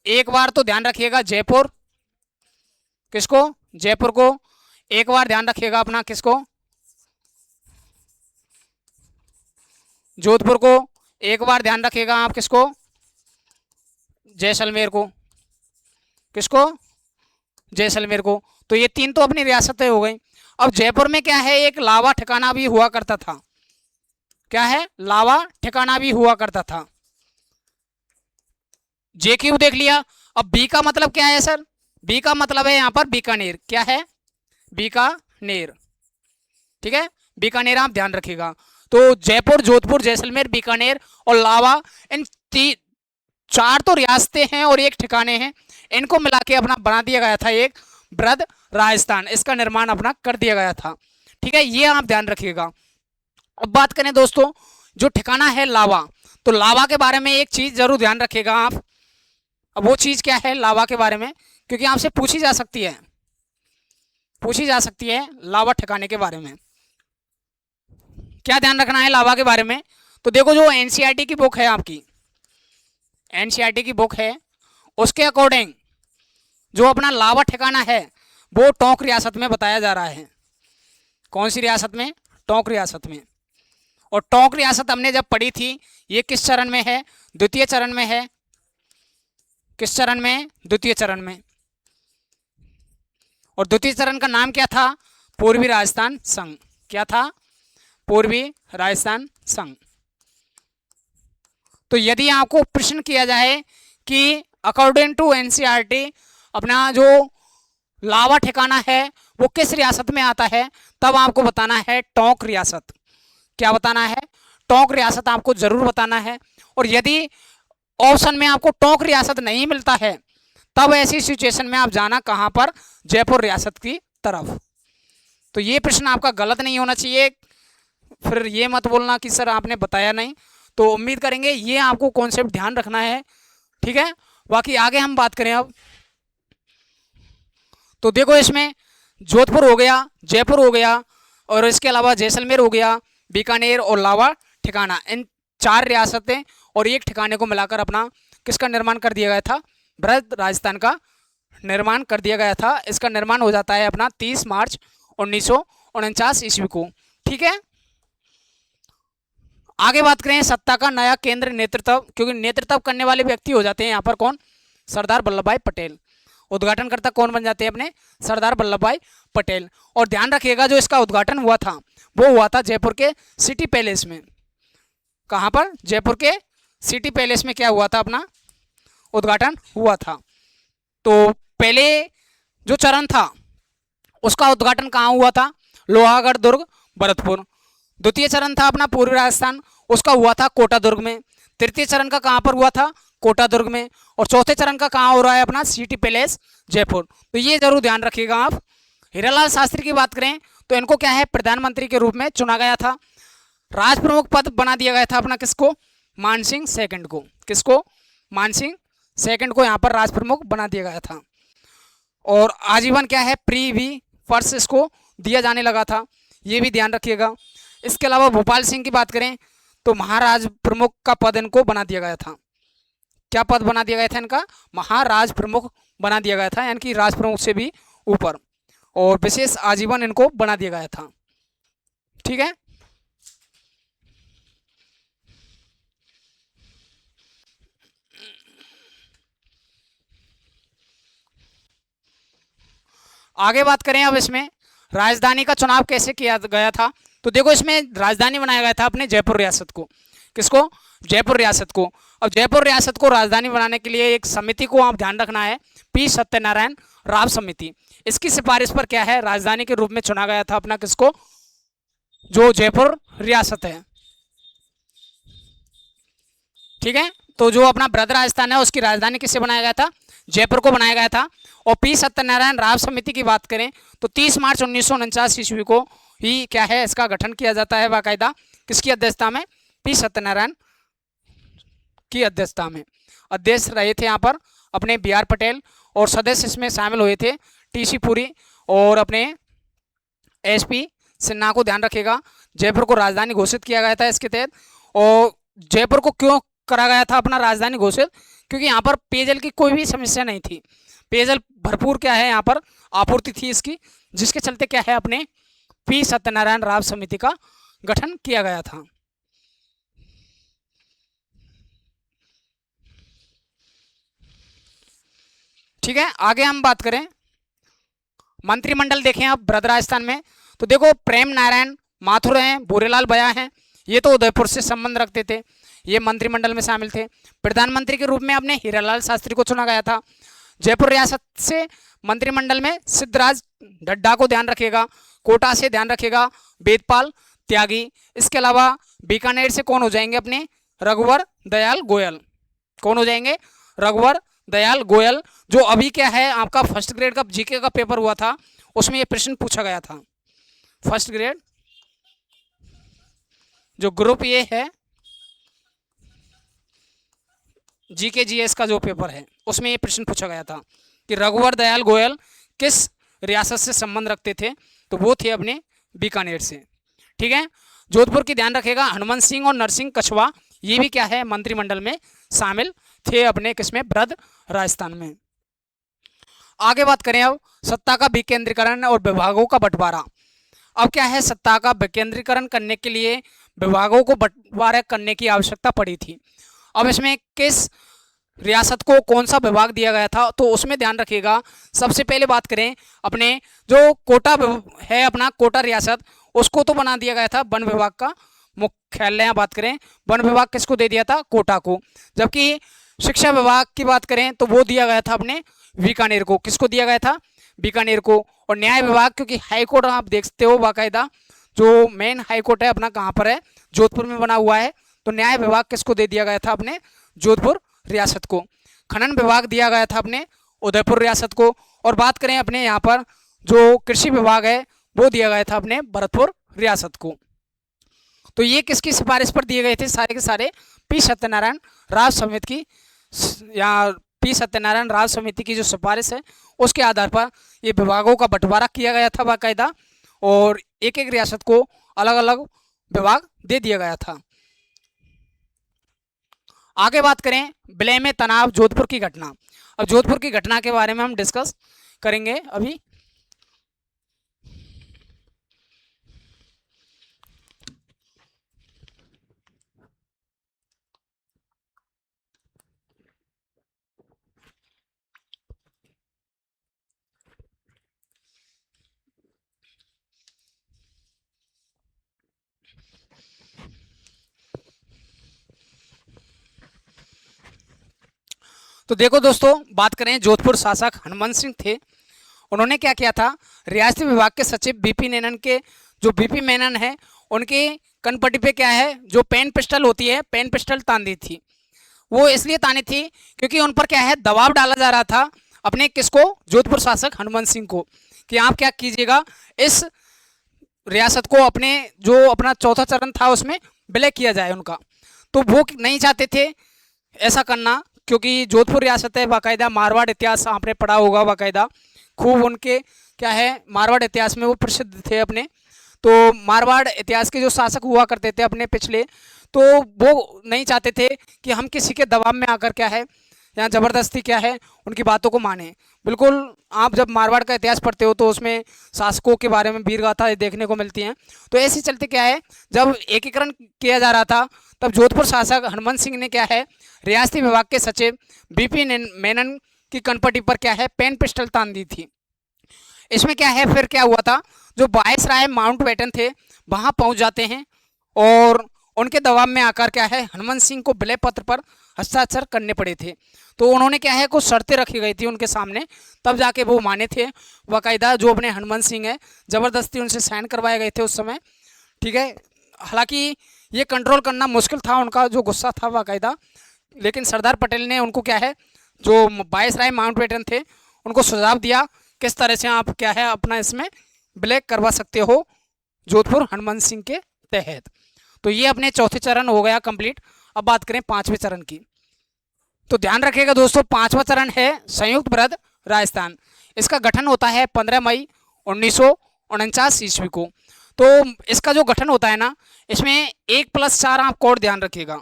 एक बार तो ध्यान रखिएगा जयपुर, किसको? जयपुर को। एक बार ध्यान रखिएगा अपना, किसको? जोधपुर को। एक बार ध्यान रखिएगा आप, किसको? जैसलमेर को। किसको? जैसलमेर को। तो ये तीन तो अपनी रियासतें हो गई। अब जयपुर में क्या है, एक लावा ठिकाना भी हुआ करता था। क्या है? लावा ठिकाना भी हुआ करता था। जे क्यू देख लिया। अब बी का मतलब क्या है सर? बी का मतलब है यहां पर बीकानेर। क्या है? बीकानेर। ठीक है, बीकानेर आप ध्यान रखिएगा। तो जयपुर, जोधपुर, जैसलमेर, बीकानेर और लावा, इन चार तो रियासतें हैं और एक ठिकाने हैं। इनको मिला के अपना बना दिया गया था एक बृहद राजस्थान। इसका निर्माण अपना कर दिया गया था। ठीक है, ये आप ध्यान रखिएगा। अब बात करें दोस्तों, जो ठिकाना है लावा, तो लावा के बारे में एक चीज जरूर ध्यान रखिएगा आप। अब वो चीज क्या है लावा के बारे में, क्योंकि आपसे पूछी जा सकती है, पूछी जा सकती है लावा ठिकाने के बारे में। क्या ध्यान रखना है लावा के बारे में? तो देखो, जो एनसीईआरटी की बुक है आपकी, एनसीईआरटी की बुक है, उसके अकॉर्डिंग जो अपना लावा ठिकाना है वो टोंक रियासत में बताया जा रहा है। कौन सी रियासत में? टोंक रियासत में। और टोंक रियासत हमने जब पढ़ी थी, ये किस चरण में है? द्वितीय चरण में है। किस चरण में? द्वितीय चरण में। और द्वितीय चरण का नाम क्या था? पूर्वी राजस्थान संघ। क्या था? पूर्वी राजस्थान संघ। तो यदि आपको प्रश्न किया जाए कि अकॉर्डिंग टू एनसीईआरटी अपना जो लावा ठिकाना है वो किस रियासत में आता है, तब आपको बताना है टोंक रियासत। क्या बताना है? टोंक रियासत आपको जरूर बताना है। और यदि ऑप्शन में आपको टोंक रियासत नहीं मिलता है, तब ऐसी सिचुएशन में आप जाना कहां पर? जयपुर रियासत की तरफ। तो ये प्रश्न आपका गलत नहीं होना चाहिए, फिर ये मत बोलना कि सर आपने बताया नहीं। तो उम्मीद करेंगे ये आपको कॉन्सेप्ट ध्यान रखना है। ठीक है, बाकी आगे हम बात करें अब। तो देखो, इसमें जोधपुर हो गया, जयपुर हो गया, और इसके अलावा जैसलमेर हो गया, बीकानेर और लावा ठिकाना, इन चार रियासतें और एक ठिकाने को मिलाकर अपना किसका निर्माण कर दिया गया था? बृहद राजस्थान का निर्माण कर दिया गया था। इसका निर्माण हो जाता है अपना 30 मार्च 1949 ईस्वी को। ठीक है, आगे बात करें सत्ता का नया केंद्र नेतृत्व, क्योंकि नेतृत्व करने वाले व्यक्ति हो जाते हैं यहाँ पर कौन? सरदार वल्लभ भाई पटेल। उद्घाटनकर्ता कौन बन जाते हैं अपने? सरदार वल्लभ भाई पटेल। और ध्यान रखिएगा, जो इसका उद्घाटन हुआ था वो हुआ था जयपुर के सिटी पैलेस में। कहाँ पर? जयपुर के सिटी पैलेस में क्या हुआ था? अपना उद्घाटन हुआ था। तो पहले जो चरण था उसका उद्घाटन कहाँ हुआ था? लोहागढ़ दुर्ग, भरतपुर। द्वितीय चरण था अपना पूर्वी राजस्थान, उसका हुआ था कोटा दुर्ग में। तृतीय चरण का कहाँ पर हुआ था? कोटा दुर्ग में। और चौथे चरण का कहाँ हो रहा है? अपना सिटी पैलेस जयपुर। तो ये जरूर ध्यान रखिएगा आप। हीरालाल शास्त्री की बात करें तो इनको क्या है? प्रधानमंत्री के रूप में चुना गया था। राज प्रमुख पद बना दिया गया था अपना किसको? मानसिंह सेकंड को। किसको? मानसिंह सेकंड को यहाँ पर राज प्रमुख बना दिया गया था। और आजीवन क्या है? प्रीवी फर्स्ट इसको दिया जाने लगा था, ये भी ध्यान रखिएगा। इसके अलावा भोपाल सिंह की बात करें तो महाराज प्रमुख का पद इनको बना दिया गया था। क्या पद बना दिया गया था इनका? महाराज प्रमुख बना दिया गया था, यानी कि राज प्रमुख से भी ऊपर, और विशेष आजीवन इनको बना दिया गया था। ठीक है, आगे बात करें अब इसमें राजधानी का चुनाव कैसे किया गया था। तो देखो, इसमें राजधानी बनाया गया था अपने जयपुर रियासत को। किसको? जयपुर रियासत को। अब जयपुर रियासत को राजधानी बनाने के लिए एक समिति को आप ध्यान रखना है, पी सत्यनारायण राव समिति। इसकी सिफारिश पर क्या है? राजधानी के रूप में चुना गया था अपना किसको? जो जयपुर रियासत है। ठीक है, तो जो अपना बृहद राजस्थान है उसकी राजधानी किससे बनाया गया था? जयपुर को बनाया गया था। और पी सत्यनारायण राव समिति की बात करें तो 30 मार्च 1949 ईस्वी को ही क्या है? इसका गठन किया जाता है बाकायदा। किसकी अध्यक्षता में? पी सत्यनारायण की अध्यक्षता में। अध्यक्ष रहे थे यहाँ पर अपने बी आर पटेल, और सदस्य इसमें शामिल हुए थे टीसी पुरी और अपने एसपी सिन्हा को ध्यान रखेगा। जयपुर को राजधानी घोषित किया गया था इसके तहत। और जयपुर को क्यों करा गया था अपना राजधानी घोषित, क्योंकि यहाँ पर पेयजल की कोई भी समस्या नहीं थी। पेयजल भरपूर क्या है यहाँ पर आपूर्ति थी इसकी, जिसके चलते क्या है अपने पी सत्यनारायण राव समिति का गठन किया गया था। ठीक है, आगे हम बात करें मंत्रिमंडल देखें अब बृहद राजस्थान में, तो देखो प्रेम नारायण माथुर हैं, भूरेलाल बया हैं, ये तो उदयपुर से संबंध रखते थे, ये मंत्रिमंडल में शामिल थे। प्रधानमंत्री के रूप में अपने हीरालाल शास्त्री को चुना गया था। जयपुर रियासत से मंत्रिमंडल में सिद्धराज ढड्डा को ध्यान रखेगा, कोटा से ध्यान रखेगा वेदपाल त्यागी। इसके अलावा बीकानेर से कौन हो जाएंगे अपने रघुवर दयाल गोयल, कौन हो जाएंगे रघुवर दयाल गोयल, जो अभी क्या है आपका फर्स्ट ग्रेड का जीके का पेपर हुआ था उसमें ये प्रश्न पूछा गया था। फर्स्ट ग्रेड जो ग्रुप ये है जीके जीएस का जो पेपर है उसमें ये प्रश्न पूछा गया था कि रघुवर दयाल गोयल किस रियासत से संबंध रखते थे, तो वो थे अपने बीकानेर से। ठीक है, जोधपुर की ध्यान रखेगा हनुमंत सिंह और नरसिंह कछवा, ये भी क्या है मंत्रिमंडल में शामिल थे अपने किसमें बृहद राजस्थान में। आगे बात करें अब सत्ता का विकेंद्रीकरण और विभागों का बंटवारा। अब क्या है सत्ता का विकेंद्रीकरण करने के लिए विभागों को बंटवारा करने की आवश्यकता पड़ी थी। अब इसमें किस रियासत को कौन सा विभाग दिया गया था, तो उसमें ध्यान रखिएगा। सबसे पहले बात करें अपने जो कोटा है अपना कोटा रियासत, उसको तो बना दिया गया था वन विभाग का मुख्यालय। बात करें वन विभाग किसको दे दिया था, कोटा को। जबकि शिक्षा विभाग की बात करें तो वो दिया गया था अपने बीकानेर को। किसको दिया गया था, बीकानेर को। और न्याय विभाग, क्योंकि हाईकोर्ट आप देखते हो बाकायदा जो मेन हाईकोर्ट है अपना कहाँ पर है, जोधपुर में बना हुआ है, तो न्याय विभाग किसको दे दिया गया था अपने जोधपुर रियासत को। खनन विभाग दिया गया था अपने उदयपुर रियासत को। और बात करें अपने यहाँ पर जो कृषि विभाग है वो दिया गया था अपने भरतपुर रियासत को। तो ये किसकी सिफारिश पर दिए गए थे, सारे के सारे पी सत्यनारायण राव समिति की, या पी सत्यनारायण राव समिति की जो सिफारिश है उसके आधार पर ये विभागों का बंटवारा किया गया था बाकायदा, और एक एक रियासत को अलग अलग विभाग दे दिया गया था। आगे बात करें विलय में तनाव जोधपुर की घटना। अब जोधपुर की घटना के बारे में हम डिस्कस करेंगे अभी। तो देखो दोस्तों, बात करें जोधपुर शासक हनुमंत सिंह थे, उन्होंने क्या किया था, रियासती विभाग के सचिव बीपी मेनन के, जो बीपी मेनन है उनके कनपट्टी पे क्या है जो पेन पिस्टल होती है, पेन पिस्टल तान दी थी। वो इसलिए तानी थी क्योंकि उन पर क्या है दबाव डाला जा रहा था अपने किसको, जोधपुर शासक हनुमंत सिंह को, कि आप क्या कीजिएगा इस रियासत को अपने जो अपना चौथा चरण था उसमें विलय किया जाए उनका। तो वो नहीं चाहते थे ऐसा करना, क्योंकि जोधपुर रियासत है बाकायदा मारवाड़ इतिहास आपने पढ़ा होगा बाकायदा खूब, उनके क्या है मारवाड़ इतिहास में वो प्रसिद्ध थे अपने। तो मारवाड़ इतिहास के जो शासक हुआ करते थे अपने पिछले, तो वो नहीं चाहते थे कि हम किसी के दबाव में आकर क्या है या ज़बरदस्ती क्या है उनकी बातों को माने। बिल्कुल, आप जब मारवाड़ का इतिहास पढ़ते हो तो उसमें शासकों के बारे में वीर गाथा देखने को मिलती हैं। तो ऐसे चलते क्या है जब एकीकरण किया जा रहा था तब जोधपुर शासक हनुमंत सिंह ने क्या है रियासती विभाग के सचिव बीपी मेनन की कनपट्टी पर क्या है पेन पिस्टल तान दी थी। इसमें क्या है फिर क्या हुआ था, जो वायसराय माउंटबेटन थे वहाँ पहुँच जाते हैं और उनके दबाव में आकर क्या है हनुमंत सिंह को विलय पत्र पर हस्ताक्षर करने पड़े थे। तो उन्होंने क्या है कुछ शर्तें रखी गई थी उनके सामने, तब जाके वो माने थे बाकायदा। जो अपने हनुमंत सिंह है ज़बरदस्ती उनसे साइन करवाए गए थे उस समय। ठीक है, हालांकि ये कंट्रोल करना मुश्किल था, उनका जो गुस्सा था बाकायदा, लेकिन सरदार पटेल ने उनको क्या है जो वायसराय माउंटबेटन थे उनको सुझाव दिया किस तरह से आप क्या है अपना इसमें विलय करवा सकते हो जोधपुर हनुमंत सिंह के तहत। तो ये अपने चौथे चरण हो गया कंप्लीट। अब बात करें पांचवें चरण की, तो ध्यान रखिएगा दोस्तों, पांचवा चरण है संयुक्त बृहद राजस्थान। इसका गठन होता है 15 मई 1949 ईस्वी को। तो इसका जो गठन होता है ना, इसमें 1+4 आप कोड ध्यान रखिएगा।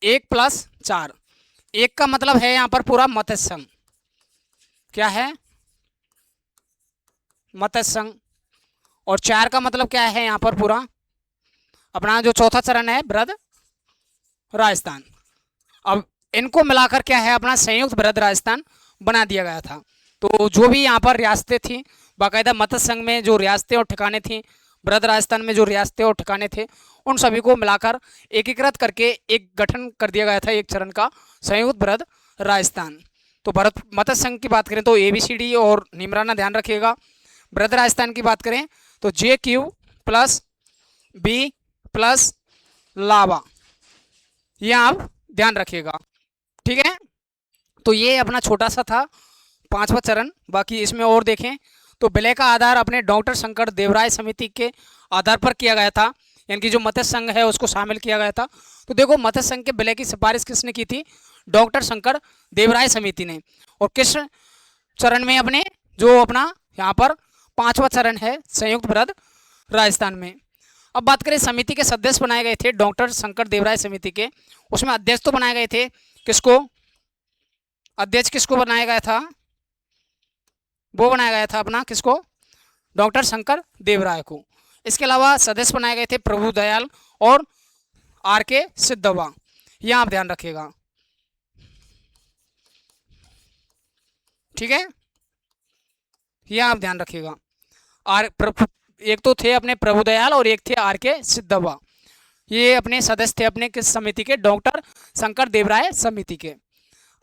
1+4। 1 का मतलब है यहाँ पर पूरा मत्स्य संघ, क्या है, मत्स्य संघ। और 4 का मतलब क्या है यहाँ पर पूरा अपना जो चौथा चरण है बृहद राजस्थान। अब इनको मिलाकर क्या है अपना संयुक्त बृहद राजस्थान बना दिया गया था। तो जो भी यहाँ पर रियासतें थी, बाकायदा मत्स्य संघ में जो रियासतें और ठिकाने थी, बृहद राजस्थान में जो रियासतें और ठिकाने थे, उन सभी को मिलाकर एकीकृत करके एक गठन कर दिया गया था एक चरण का, संयुक्त बृहद राजस्थान। तो भारत मत्स्य संघ की बात करें तो ABCD और निमराना ध्यान रखिएगा। बृहद राजस्थान की बात करें तो JQ+B+ लावा, ये आप ध्यान रखिएगा, ठीक है। तो ये अपना छोटा सा था 5वां चरण। बाकी इसमें और देखें तो विलय का आधार अपने डॉक्टर शंकर देवराय समिति के आधार पर किया गया था, यानी कि जो मत्स्य संघ है उसको शामिल किया गया था। तो देखो मत्स्य संघ के विलय की सिफारिश किसने की थी, डॉक्टर शंकर देवराय समिति ने। और किस चरण में, अपने जो अपना यहाँ पर 5वां चरण है संयुक्त बृहद राजस्थान में। अब बात करें समिति के सदस्य बनाए गए थे डॉक्टर शंकर देवराय समिति के, उसमें अध्यक्ष तो बनाए गए थे किसको, अध्यक्ष किसको बनाया गया था, वो बनाया गया था अपना किसको, डॉक्टर शंकर देवराय को। इसके अलावा सदस्य बनाए गए थे प्रभु दयाल और RK सिद्धवा, यह आप ध्यान रखिएगा, ठीक है, यह आप ध्यान रखिएगा। एक तो थे अपने प्रभु दयाल और एक थे RK सिद्धवा, ये अपने सदस्य थे अपने किस समिति के, डॉक्टर शंकर देवराय समिति के।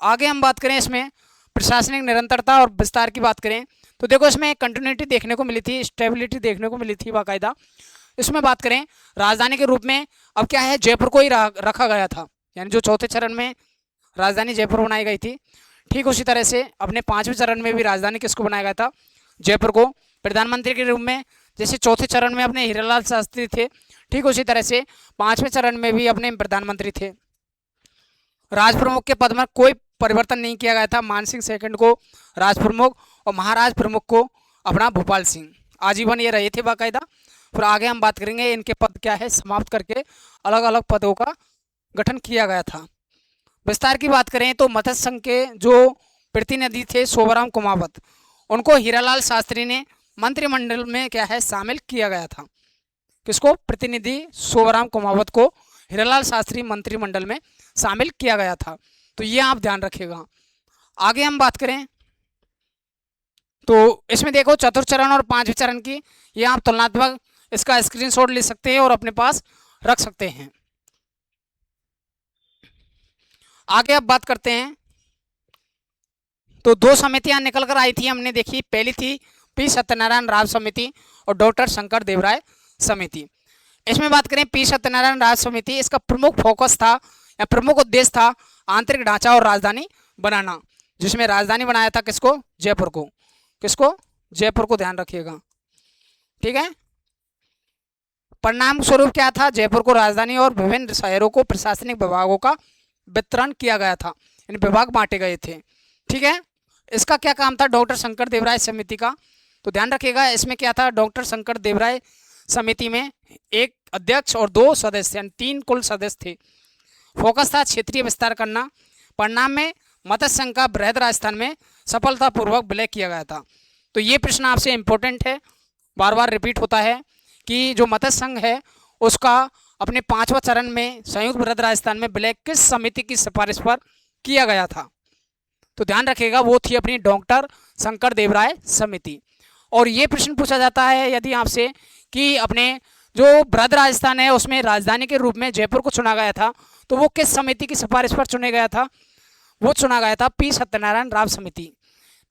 आगे हम बात करें इसमें प्रशासनिक निरंतरता और विस्तार की बात करें तो देखो इसमें कंटिन्यूटी देखने को मिली थी, स्टेबिलिटी देखने को मिली थी बाकायदा। इसमें बात करें राजधानी के रूप में अब क्या है, जयपुर को ही रखा गया था, यानी जो चौथे चरण में राजधानी जयपुर बनाई गई थी, ठीक उसी तरह से अपने 5वें चरण में भी राजधानी किसको बनाया गया था, जयपुर को। प्रधानमंत्री के रूप में जैसे चौथे चरण में अपने हीरालाल शास्त्री थे, ठीक उसी तरह से 5वें चरण में भी अपने प्रधानमंत्री थे। राज प्रमुख के पद में कोई परिवर्तन नहीं किया गया था, मानसिंह सेकंड को राज प्रमुख और महाराज प्रमुख को अपना भोपाल सिंह आजीवन ये रहे थे बाकायदा। फिर आगे हम बात करेंगे इनके पद क्या है, समाप्त करके अलग अलग पदों का गठन किया गया था। विस्तार की बात करें तो मत्स्य संघ के जो प्रतिनिधि थे शोभाराम कुमावत, उनको हीरालाल शास्त्री ने मंत्रिमंडल में क्या है शामिल किया गया था, किसको, प्रतिनिधि शोभाराम कुमावत को हीरालाल शास्त्री मंत्रिमंडल में शामिल किया गया था। तो ये आप ध्यान रखिएगा। आगे हम बात करें तो इसमें देखो चतुर्थ चरण और 5वें चरण की ये आप तुलनात्मक इसका स्क्रीनशॉट ले सकते हैं और अपने पास रख सकते हैं। आगे अब बात करते हैं तो 2 समितियां निकल कर आई थी हमने देखी, पहली थी P सत्यनारायण राव समिति और डॉक्टर शंकर देवराय समिति। इसमें बात करें P सत्यनारायण राव समिति, इसका प्रमुख फोकस था या प्रमुख उद्देश्य था आंतरिक ढांचा और राजधानी बनाना, जिसमें राजधानी बनाया था किसको, जयपुर को, किसको, जयपुर को, ध्यान रखिएगा, ठीक है। परिणाम स्वरूप क्या था, जयपुर को राजधानी और विभिन्न शहरों को प्रशासनिक विभागों का वितरण किया गया था, यानी विभाग बांटे गए थे, ठीक है। इसका क्या काम था डॉक्टर शंकर देवराय समिति का, तो ध्यान रखिएगा इसमें क्या था, डॉक्टर शंकर देवराय समिति में एक अध्यक्ष और 2 सदस्य यानी 3 कुल सदस्य थे। फोकस था क्षेत्रीय विस्तार करना। परिणाम में मत्स्य संघ का बृहद राजस्थान में सफलतापूर्वक विलय किया गया था। तो ये प्रश्न आपसे इम्पोर्टेंट है, बार बार रिपीट होता है कि जो मत्स्य संघ है उसका अपने 5वां चरण में संयुक्त बृहद राजस्थान में विलय किस समिति की सिफारिश पर किया गया था, तो ध्यान रखिएगा वो थी अपनी डॉक्टर शंकर देवराय समिति। और ये प्रश्न पूछा जाता है यदि आपसे कि अपने जो बृहद राजस्थान है उसमें राजधानी के रूप में जयपुर को चुना गया था, तो वो किस समिति की सिफारिश पर चुना गया था, वो चुना गया था P सत्यनारायण राव समिति,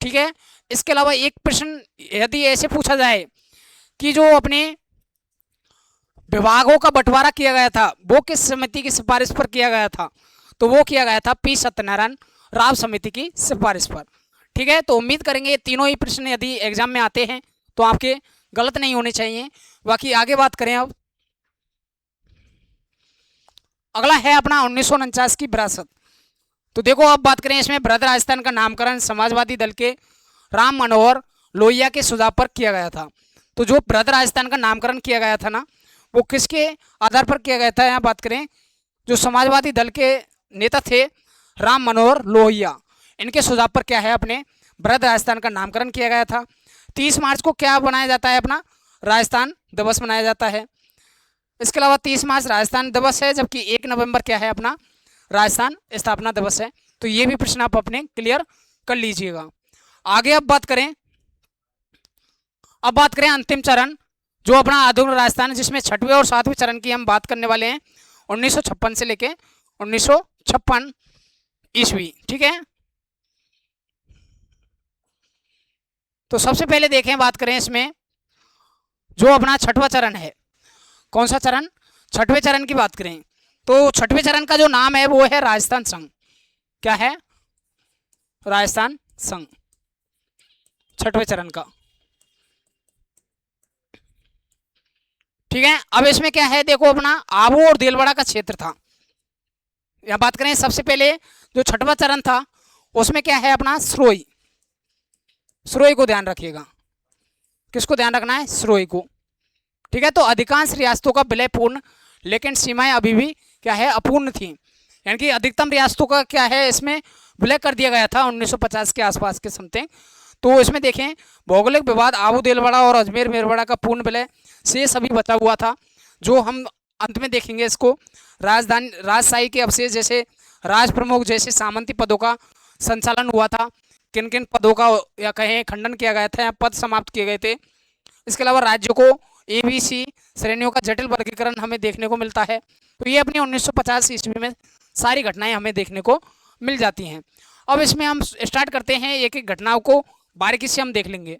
ठीक है। इसके अलावा एक प्रश्न यदि ऐसे पूछा जाए कि जो अपने विभागों का बंटवारा किया गया था वो किस समिति की सिफारिश पर किया गया था, तो वो किया गया था P सत्यनारायण राव समिति की सिफारिश पर, ठीक है। तो उम्मीद करेंगे ये तीनों ही प्रश्न यदि एग्जाम में आते हैं तो आपके गलत नहीं होने चाहिए। बाकी आगे बात करें अब, अगला है अपना 1949 की विरासत। तो देखो अब बात करें इसमें बृहद राजस्थान का नामकरण समाजवादी दल के राम मनोहर लोहिया के सुझाव पर किया गया था। तो जो बृहद राजस्थान का नामकरण किया गया था ना, वो किसके आधार पर किया गया था, यहाँ बात करें जो समाजवादी दल के नेता थे राम मनोहर लोहिया। इनके सुझाव पर क्या है अपने वृहद राजस्थान का नामकरण किया गया था। 30 मार्च को क्या बनाया जाता है अपना राजस्थान दिवस मनाया जाता है। इसके अलावा 30 मार्च राजस्थान दिवस है, जबकि 1 नवंबर क्या है अपना राजस्थान स्थापना दिवस है। तो ये भी प्रश्न आप अपने क्लियर कर लीजिएगा। आगे अब बात करें अंतिम चरण जो अपना आधुनिक राजस्थान है, जिसमें 6वें और 7वें चरण की हम बात करने वाले हैं 1956 से लेके 1956 ईस्वी। ठीक है, तो सबसे पहले देखें, बात करें इसमें जो अपना 6वां चरण है। कौन सा चरण? 6वें चरण की बात करें तो 6वें चरण का जो नाम है वो है राजस्थान संघ। क्या है? राजस्थान संघ 6वें चरण का। ठीक है, अब इसमें क्या है देखो, अपना आबू और देलवाड़ा का क्षेत्र था। यहां बात करें सबसे पहले जो 6वां चरण था उसमें क्या है अपना सरोई। सरोई को ध्यान रखिएगा। किसको ध्यान रखना है? सरोई को। ठीक है, तो अधिकांश रियासतों का विलय पूर्ण, लेकिन सीमाएं अभी भी क्या है अपूर्ण थी। यानी कि अधिकतम रियासतों का क्या है इसमें विलय कर दिया गया था 1950 के आसपास के समथिंग। तो इसमें देखें भौगोलिक विवाद आबू देलवाड़ा और अजमेर मेरवाड़ा का पूर्ण विलय से सभी बचा हुआ था। जो हम अंत में देखेंगे इसको राजधानी राजशाही के अवशेष जैसे राज प्रमुख जैसे सामंती पदों का संचालन हुआ था। किन किन पदों का या कहें खंडन किया गया था या पद समाप्त किए गए थे। इसके अलावा राज्यों को ABC श्रेणियों का जटिल वर्गीकरण हमें देखने को मिलता है। तो ये अपनी 1950 ईस्वी में सारी घटनाएं हमें देखने को मिल जाती हैं। अब इसमें हम स्टार्ट करते हैं, एक एक घटनाओं को बारीकी से हम देख लेंगे।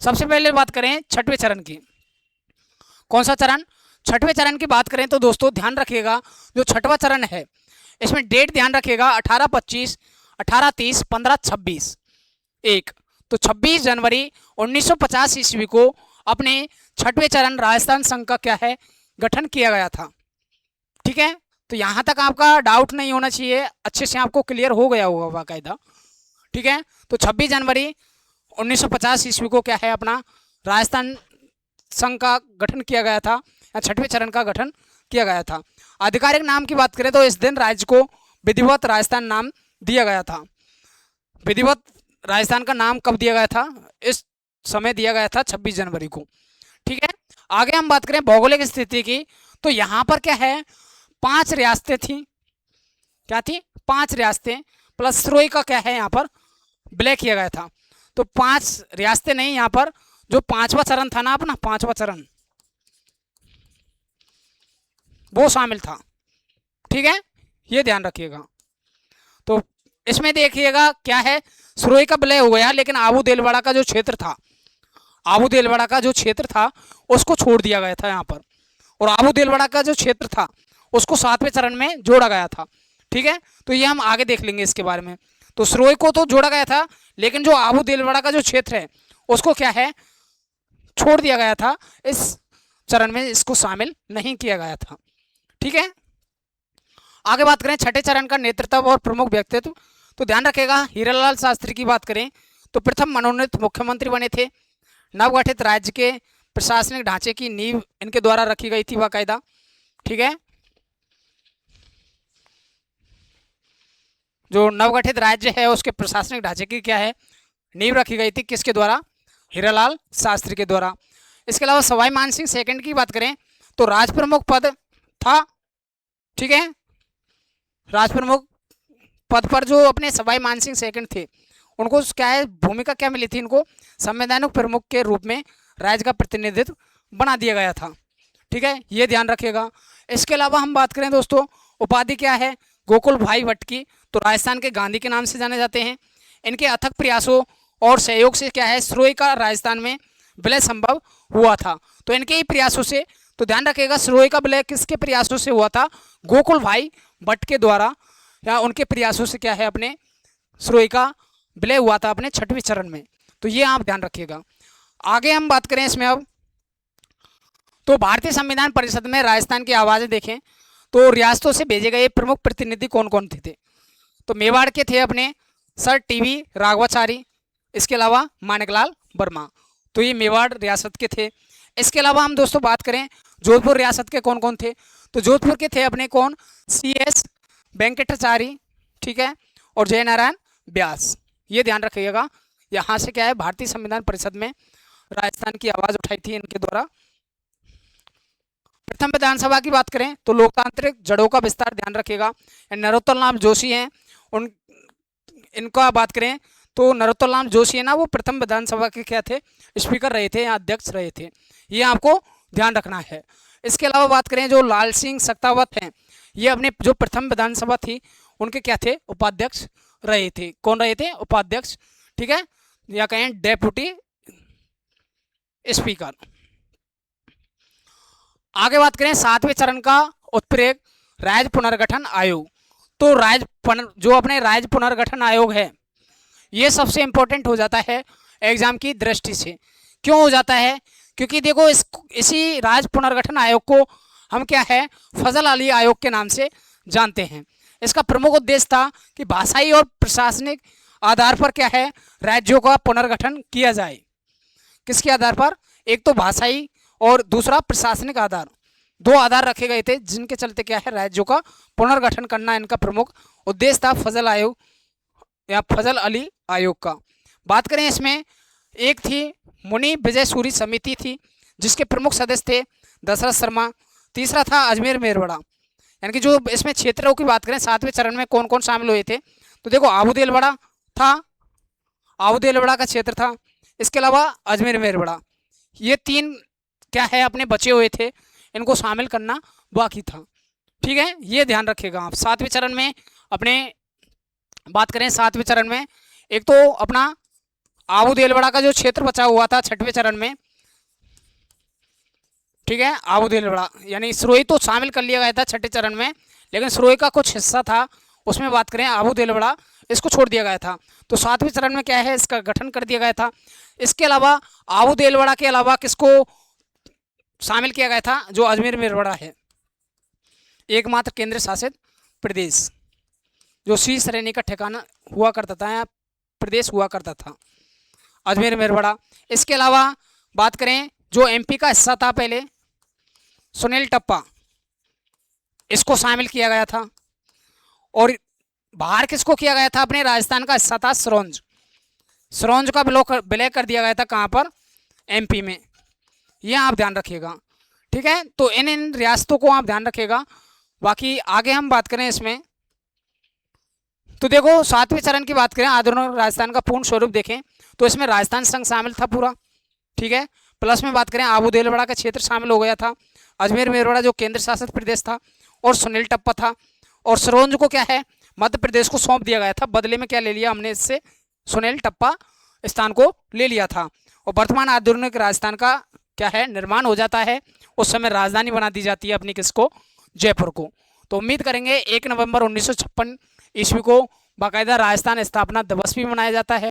सबसे पहले बात करें 6वें चरण की। कौन सा चरण? 6वें चरण की बात करें तो दोस्तों ध्यान रखिएगा जो 6वां चरण है इसमें डेट ध्यान रखिएगा 1825, 1830, 1526 एक। तो 26 जनवरी 1950 ईस्वी को अपने 6वें चरण राजस्थान संघ का क्या है गठन किया गया था। ठीक है, तो यहां तक आपका डाउट नहीं होना चाहिए, अच्छे से आपको क्लियर हो गया होगा बाकायदा। ठीक है, तो 26 जनवरी 1950 ईस्वी को क्या है अपना राजस्थान संघ का गठन किया गया था या 6वें चरण का गठन किया गया था। आधिकारिक नाम की बात करें तो इस दिन राज्य को विधिवत राजस्थान नाम दिया गया था। विधिवत राजस्थान का नाम कब दिया गया था? इस समय दिया गया था 26 जनवरी को। ठीक है, आगे हम बात करें भौगोलिक स्थिति की तो यहाँ पर क्या है 5 रियासतें थी। क्या थी? 5 रियासतें प्लस सरोई का क्या है यहाँ पर विलय किया गया था। तो 5 रियासतें नहीं, यहाँ पर जो 5वां चरण था ना अपना 5वां चरण वो शामिल था। ठीक है, ये ध्यान रखिएगा। तो इसमें देखिएगा क्या है सरोई का विलय हो गया, लेकिन आबू देलवाड़ा का जो क्षेत्र था, आबू देलवाड़ा का जो क्षेत्र था उसको छोड़ दिया गया था यहाँ पर, और आबू देलवाड़ा का जो क्षेत्र था उसको 7वें चरण में जोड़ा गया था। ठीक है, तो ये हम आगे देख लेंगे इसके बारे में। तो सरोई को तो जोड़ा गया था, लेकिन जो आबू देलवाड़ा का जो क्षेत्र है उसको क्या है छोड़ दिया गया था। इस चरण में इसको शामिल नहीं किया गया था। ठीक है, आगे बात करें 6ठे चरण का नेतृत्व और प्रमुख व्यक्तित्व। तो ध्यान रखेगा हीरालाल शास्त्री की बात करें तो प्रथम मनोनीत मुख्यमंत्री बने थे। नवगठित राज्य के प्रशासनिक ढांचे की नींव इनके द्वारा रखी गई थी बाकायदा। ठीक है, जो नवगठित राज्य है उसके प्रशासनिक ढांचे की क्या है नींव रखी गई थी, किसके द्वारा? हीरालाल शास्त्री के द्वारा। इसके अलावा सवाई मानसिंह सेकंड की बात करें तो राज प्रमुख पद था। ठीक है, राज प्रमुख पद पर जो अपने सवाई मानसिंह सेकंड थे उनको क्या है भूमिका क्या मिली थी? इनको संवैधानिक प्रमुख के रूप में राज्य का प्रतिनिधित्व बना दिया गया था। ठीक है, ये ध्यान रखिएगा। इसके अलावा हम बात करें दोस्तों उपाधि क्या है गोकुल भाई भट्ट की, तो राजस्थान के गांधी के नाम से जाने जाते हैं। इनके अथक प्रयासों और सहयोग से क्या है सरोई का राजस्थान में विलय संभव हुआ था। तो इनके ही प्रयासों से, तो ध्यान रखिएगा सरोई का विलय किसके प्रयासों से हुआ था? गोकुल भाई भट्ट के द्वारा या उनके प्रयासों से क्या है अपने सरोई का विलय हुआ था अपने 6वें चरण में। तो ये आप ध्यान रखिएगा। आगे हम बात करें इसमें अब तो भारतीय संविधान परिषद में राजस्थान की आवाज़ें देखें तो रियासतों से भेजे गए प्रमुख प्रतिनिधि कौन कौन थे? तो मेवाड़ के थे अपने सर टीवी राघवाचारी, इसके अलावा माणिकलाल वर्मा। तो ये मेवाड़ रियासत के थे। इसके अलावा हम दोस्तों बात करें जोधपुर रियासत के कौन कौन थे? तो जोधपुर के थे अपने कौन? CS वेंकटाचारी, ठीक है, और जयनारायण व्यास। ये ध्यान रखिएगा। यहाँ से क्या है, भारतीय संविधान परिषद में राजस्थान की आवाज उठाई थी इनके द्वारा। प्रथम विधानसभा की बात करें तो लोकतांत्रिक जड़ों का विस्तार, ध्यान रखिएगा। नरोत्तम नाम जोशी हैं, उन इनका बात करें तो नरोत्तम नाम जोशी है ना, वो प्रथम विधानसभा के क्या थे, स्पीकर रहे थे या अध्यक्ष रहे थे। ये आपको ध्यान रखना है। इसके अलावा बात करें जो लाल सिंह सख्तावत हैं, ये अपने जो प्रथम विधानसभा थी उनके क्या थे, उपाध्यक्ष रहे थे। कौन रहे थे, उपाध्यक्ष, ठीक है, या कहें डेप्यूटी स्पीकर। आगे बात करें 7वें चरण का उत्प्रेरक राज्य पुनर्गठन आयोग। तो जो अपने राज्य पुनर्गठन आयोग है, ये सबसे इंपॉर्टेंट हो जाता है एग्जाम की दृष्टि से। क्यों हो जाता है, क्योंकि देखो इसी राज्य पुनर्गठन आयोग को हम क्या है, फजल अली आयोग के नाम से जानते हैं। इसका प्रमुख उद्देश्य था कि भाषाई और प्रशासनिक आधार पर क्या है, राज्यों का पुनर्गठन किया जाए। किसके आधार पर, एक तो भाषाई और दूसरा प्रशासनिक आधार, दो आधार रखे गए थे जिनके चलते क्या है, राज्यों का पुनर्गठन करना इनका प्रमुख उद्देश्य था, फजल आयोग या फजल अली आयोग का। बात करें इसमें, एक थी मुनि विजय सूरी समिति थी जिसके प्रमुख सदस्य थे दशरथ शर्मा। तीसरा था अजमेर मेरवड़ा। यानी कि जो इसमें क्षेत्रों की बात करें 7वें चरण में कौन कौन शामिल हुए थे, तो देखो आबूदेलवड़ा था, आबूदेलवड़ा का क्षेत्र था। इसके अलावा अजमेर मेरवड़ा, ये तीन क्या है, अपने बचे हुए थे, इनको शामिल करना बाकी था। ठीक है, ये ध्यान रखिएगा आप। 7वें चरण में अपने बात करें, 7वें चरण में एक तो अपना आबूदेलवड़ा का जो क्षेत्र बचा हुआ था 6वें चरण में, ठीक है, आबूदेलवड़ा यानी सिरोही तो शामिल कर लिया गया था 6ठे चरण में, लेकिन सिरोही का कुछ हिस्सा था उसमें बात करें आबूदेलवड़ा, इसको छोड़ दिया गया था। तो 7वें चरण में क्या है, इसका गठन कर दिया गया था। इसके अलावा आबूदेलवड़ा के अलावा किसको शामिल किया गया था, जो अजमेर मेरवड़ा है, एकमात्र केंद्र शासित प्रदेश जो सी श्रेणी का ठिकाना हुआ करता था या प्रदेश हुआ करता था, अजमेर मेरवड़ा। इसके अलावा बात करें जो एमपी का हिस्सा था पहले, सुनील टप्पा, इसको शामिल किया गया था। और बाहर किसको किया गया था, अपने राजस्थान का हिस्सा था सिरोंज, सिरोंज का विलय कर दिया गया था कहाँ पर, एमपी में। यह आप ध्यान रखिएगा। ठीक है, तो इन रियासतों को आप ध्यान रखिएगा। बाकी आगे हम बात करें इसमें, तो देखो 7वें चरण की बात करें, आधुनिक राजस्थान का पूर्ण स्वरूप देखें तो इसमें राजस्थान संघ शामिल था पूरा। ठीक है, प्लस में बात करें आबूदेलवड़ा का क्षेत्र शामिल हो गया था, अजमेर मेरवड़ा जो केंद्र शासित प्रदेश था, और सुनील टप्पा था। और सिरोंज को क्या है, मध्य प्रदेश को सौंप दिया गया था। बदले में क्या ले लिया हमने, इससे सुनील टप्पा स्थान को ले लिया था। और वर्तमान आधुनिक राजस्थान का क्या है, निर्माण हो जाता है। उस समय राजधानी बना दी जाती है अपनी किसको, जयपुर को। तो उम्मीद करेंगे 1 नवंबर 1956 ईस्वी को बाकायदा राजस्थान स्थापना दिवस भी मनाया जाता है।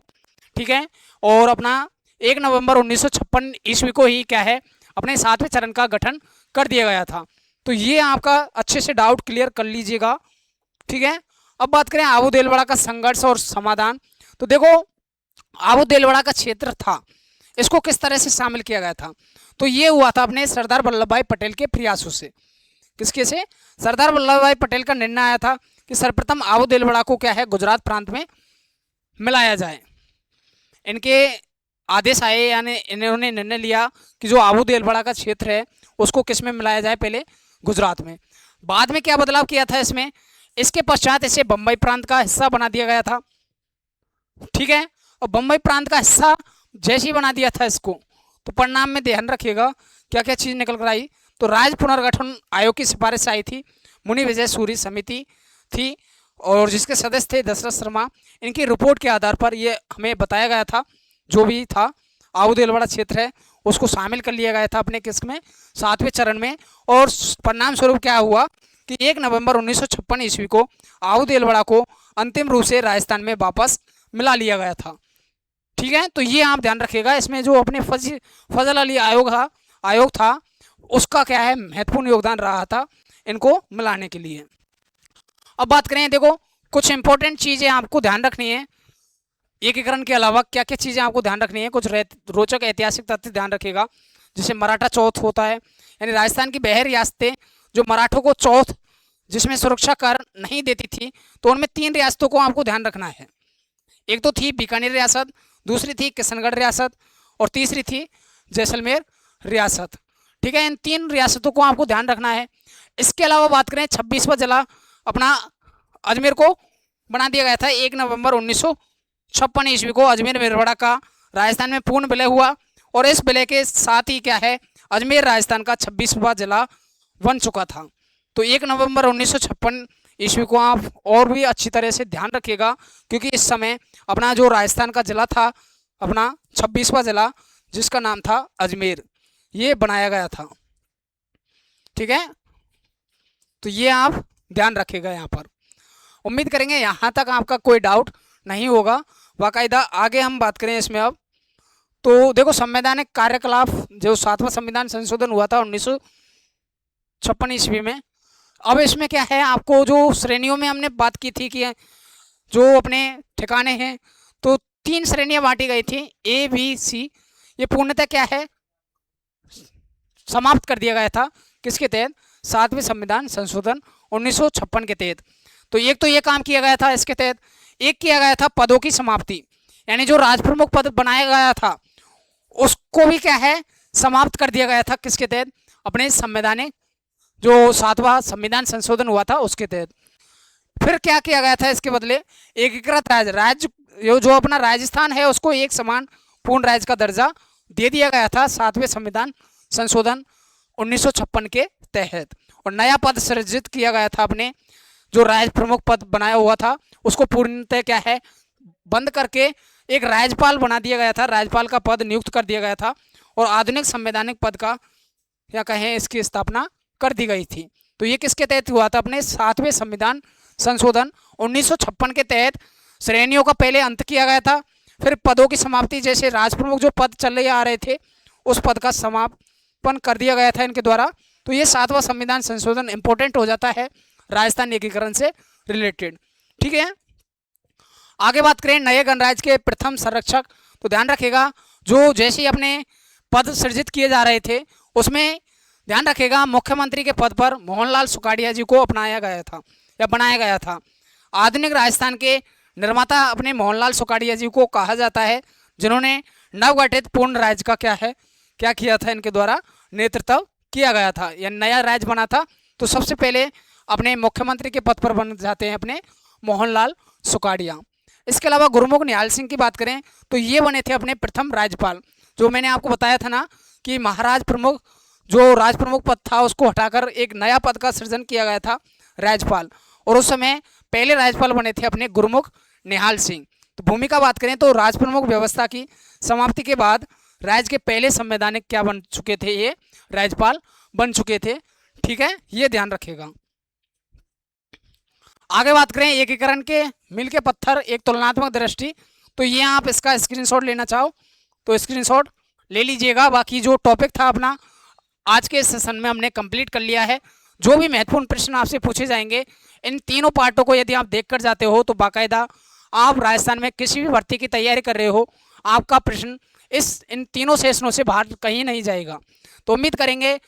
ठीक है, और अपना 1 नवंबर 1956 ईस्वी को ही क्या है, अपने 7वें चरण का गठन कर दिया गया था। तो ये आपका अच्छे से डाउट क्लियर कर लीजिएगा। ठीक है, अब बात करें आबूदेलवड़ा का संघर्ष और समाधान। तो देखो आबूदेलवड़ा का क्षेत्र था, इसको किस तरह से शामिल किया गया था, तो ये हुआ था अपने सरदार वल्लभ भाई पटेल के प्रयासों से। किसके से, सरदार वल्लभ भाई पटेल का निर्णय आया था कि सर्वप्रथम आबूदेलवड़ा को क्या है, गुजरात प्रांत में मिलाया जाए। इनके आदेश आए, यानी इन्होंने निर्णय लिया कि जो आबूदेलवड़ा का क्षेत्र है उसको किस में मिलाया जाए, पहले गुजरात में। बाद में क्या बदलाव किया था इसमें, इसके पश्चात इसे बम्बई प्रांत का हिस्सा बना दिया गया था। ठीक है, और बम्बई प्रांत का हिस्सा जैसे ही बना दिया था इसको, तो परिणाम में ध्यान रखिएगा क्या क्या चीज़ निकल कर आई। तो राज्य पुनर्गठन आयोग की सिफारिश आई थी, मुनि विजय सूरी समिति थी, और जिसके सदस्य थे दशरथ शर्मा। इनकी रिपोर्ट के आधार पर ये हमें बताया गया था, जो भी था आबूदेलवड़ा क्षेत्र है उसको शामिल कर लिया गया था अपने किस्म में 7वें चरण में। और परिणाम स्वरूप क्या हुआ कि 1 नवंबर 1956 ईस्वी को आबूदेलवड़ा को अंतिम रूप से राजस्थान में वापस मिला लिया गया था। ठीक है, तो ये आप ध्यान रखिएगा। इसमें जो अपने फजल अली आयोग था उसका क्या है, महत्वपूर्ण योगदान रहा था इनको मिलाने के लिए। अब बात करें, देखो कुछ इंपॉर्टेंट चीज़ें आपको ध्यान रखनी है। एकीकरण के अलावा क्या क्या चीज़ें आपको ध्यान रखनी है, कुछ रोचक ऐतिहासिक तथ्य ध्यान रखिएगा। जैसे मराठा चौथ होता है, यानी राजस्थान की 12 रियासतें जो मराठों को चौथ जिसमें सुरक्षा कर नहीं देती थी, तो उनमें 3 रियासतों को आपको ध्यान रखना है। एक तो थी बीकानेर रियासत, दूसरी थी किशनगढ़ रियासत और तीसरी थी जैसलमेर रियासत। ठीक है, इन 3 रियासतों को आपको ध्यान रखना है। इसके अलावा बात करें 26वां जिला अपना अजमेर को बना दिया गया था 1 नवंबर 1956 ईस्वी को। अजमेर मेरवाड़ा का राजस्थान में पूर्ण विलय हुआ और इस विलय के साथ ही क्या है, अजमेर राजस्थान का 26वां जिला बन चुका था। तो 1 नवंबर 1956 ईस्वी को आप और भी अच्छी तरह से ध्यान रखिएगा, क्योंकि इस समय अपना जो राजस्थान का जिला था अपना 26वां जिला, जिसका नाम था अजमेर, ये बनाया गया था। ठीक है, तो ये आप ध्यान रखिएगा यहाँ पर। उम्मीद करेंगे यहाँ तक आपका कोई डाउट नहीं होगा। बाकायदा आगे हम बात करें इसमें अब, तो देखो संवैधानिक कार्यकलाप जो 7वां संविधान संशोधन हुआ था 1956 ईस्वी में। अब इसमें क्या है, आपको जो श्रेणियों में हमने बात की थी कि जो अपने ठिकाने हैं, तो 3 श्रेणियां बांटी गई थी, ए बी सी। ये पूर्णतः क्या है, समाप्त कर दिया गया था किसके तहत, 7वें संविधान संशोधन 1956 के तहत। तो एक तो ये काम किया गया था इसके तहत। एक किया गया था पदों की समाप्ति, यानी जो राज प्रमुख पद बनाया गया था उसको भी क्या है, समाप्त कर दिया गया था किसके तहत, अपने संवैधानिक जो 7वां संविधान संशोधन हुआ था उसके तहत। फिर क्या किया गया था इसके बदले, एकीकृत राज्य जो अपना राजस्थान है उसको एक समान पूर्ण राज्य का दर्जा दे दिया गया था 7वें संविधान संशोधन 1956 के तहत। और नया पद सृजित किया गया था, अपने जो राज्य प्रमुख पद बनाया हुआ था उसको पूर्णतः क्या है, बंद करके एक राज्यपाल बना दिया गया था, राज्यपाल का पद नियुक्त कर दिया गया था और आधुनिक संवैधानिक पद का क्या कहें इसकी स्थापना कर दी गई थी। तो ये किसके तहत हुआ था, अपने 7वें संविधान संशोधन 1956 के तहत। श्रेणियों का पहले अंत किया गया था, फिर पदों की समाप्ति, जैसे राज प्रमुख जो पद चले आ रहे थे उस पद का समापन कर दिया गया था इनके द्वारा। तो ये 7वां संविधान संशोधन इंपॉर्टेंट हो जाता है राजस्थान एकीकरण से रिलेटेड। ठीक है, आगे बात करें नए गणराज्य के प्रथम संरक्षक। तो ध्यान रखिएगा, जो जैसे ही अपने पद सृजित किए जा रहे थे उसमें ध्यान रखिएगा मुख्यमंत्री के पद पर मोहनलाल सुखाड़िया जी को अपनाया गया था या बनाया गया था। आधुनिक राजस्थान के निर्माता अपने मोहनलाल सुखाड़िया जी को कहा जाता है, जिन्होंने नवगठित पूर्ण राज्य का क्या किया था, इनके द्वारा नेतृत्व किया गया था या नया राज्य बना था। तो सबसे पहले अपने मुख्यमंत्री के पद पर बन जाते हैं अपने मोहनलाल सुखाड़िया। इसके अलावा गुरमुख निहाल सिंह की बात करें तो ये बने थे अपने प्रथम राज्यपाल। जो मैंने आपको बताया था ना कि महाराज प्रमुख जो राज प्रमुख पद था उसको हटाकर एक नया पद का सृजन किया गया था राज्यपाल, और उस समय पहले राज्यपाल बने थे अपने गुरमुख निहाल सिंह। तो भूमिका बात करें तो राज प्रमुख व्यवस्था की समाप्ति के बाद राज्य के पहले संवैधानिक क्या बन चुके थे, ये राज्यपाल बन चुके थे। ठीक है, ये ध्यान रखिएगा। आगे बात करें एकीकरण के मील के पत्थर, एक तुलनात्मक दृष्टि। तो ये आप इसका स्क्रीनशॉट लेना चाहो तो स्क्रीनशॉट ले लीजिएगा। बाकी जो टॉपिक था अपना आज के सेशन में हमने कंप्लीट कर लिया है। जो भी महत्वपूर्ण प्रश्न आपसे पूछे जाएंगे इन तीनों पार्टों को यदि आप देख कर जाते हो तो बाकायदा आप राजस्थान में किसी भी भर्ती की तैयारी कर रहे हो, आपका प्रश्न इन तीनों सेशनों से बाहर कहीं नहीं जाएगा। तो उम्मीद करेंगे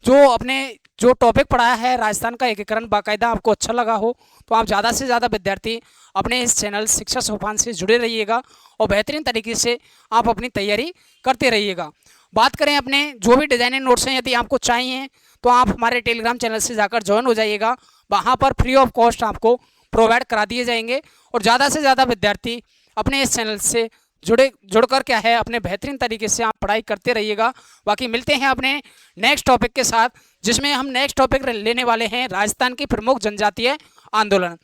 जो टॉपिक पढ़ाया है राजस्थान का एकीकरण बाकायदा आपको अच्छा लगा हो। तो आप ज़्यादा से ज़्यादा विद्यार्थी अपने इस चैनल शिक्षा सोपान से जुड़े रहिएगा और बेहतरीन तरीके से आप अपनी तैयारी करते रहिएगा। बात करें अपने जो भी डिजाइनिंग नोट्स हैं, यदि आपको चाहिए तो आप हमारे टेलीग्राम चैनल से जाकर ज्वाइन हो जाइएगा। वहाँ पर फ्री ऑफ कॉस्ट आपको प्रोवाइड करा दिए जाएंगे और ज़्यादा से ज़्यादा विद्यार्थी अपने इस चैनल से जुड़कर क्या है अपने बेहतरीन तरीके से आप पढ़ाई करते रहिएगा। बाकी मिलते हैं अपने नेक्स्ट टॉपिक के साथ, जिसमें हम नेक्स्ट टॉपिक लेने वाले हैं राजस्थान की प्रमुख जनजातीय आंदोलन।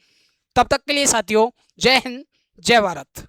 तब तक के लिए साथियों, जय हिंद, जय भारत।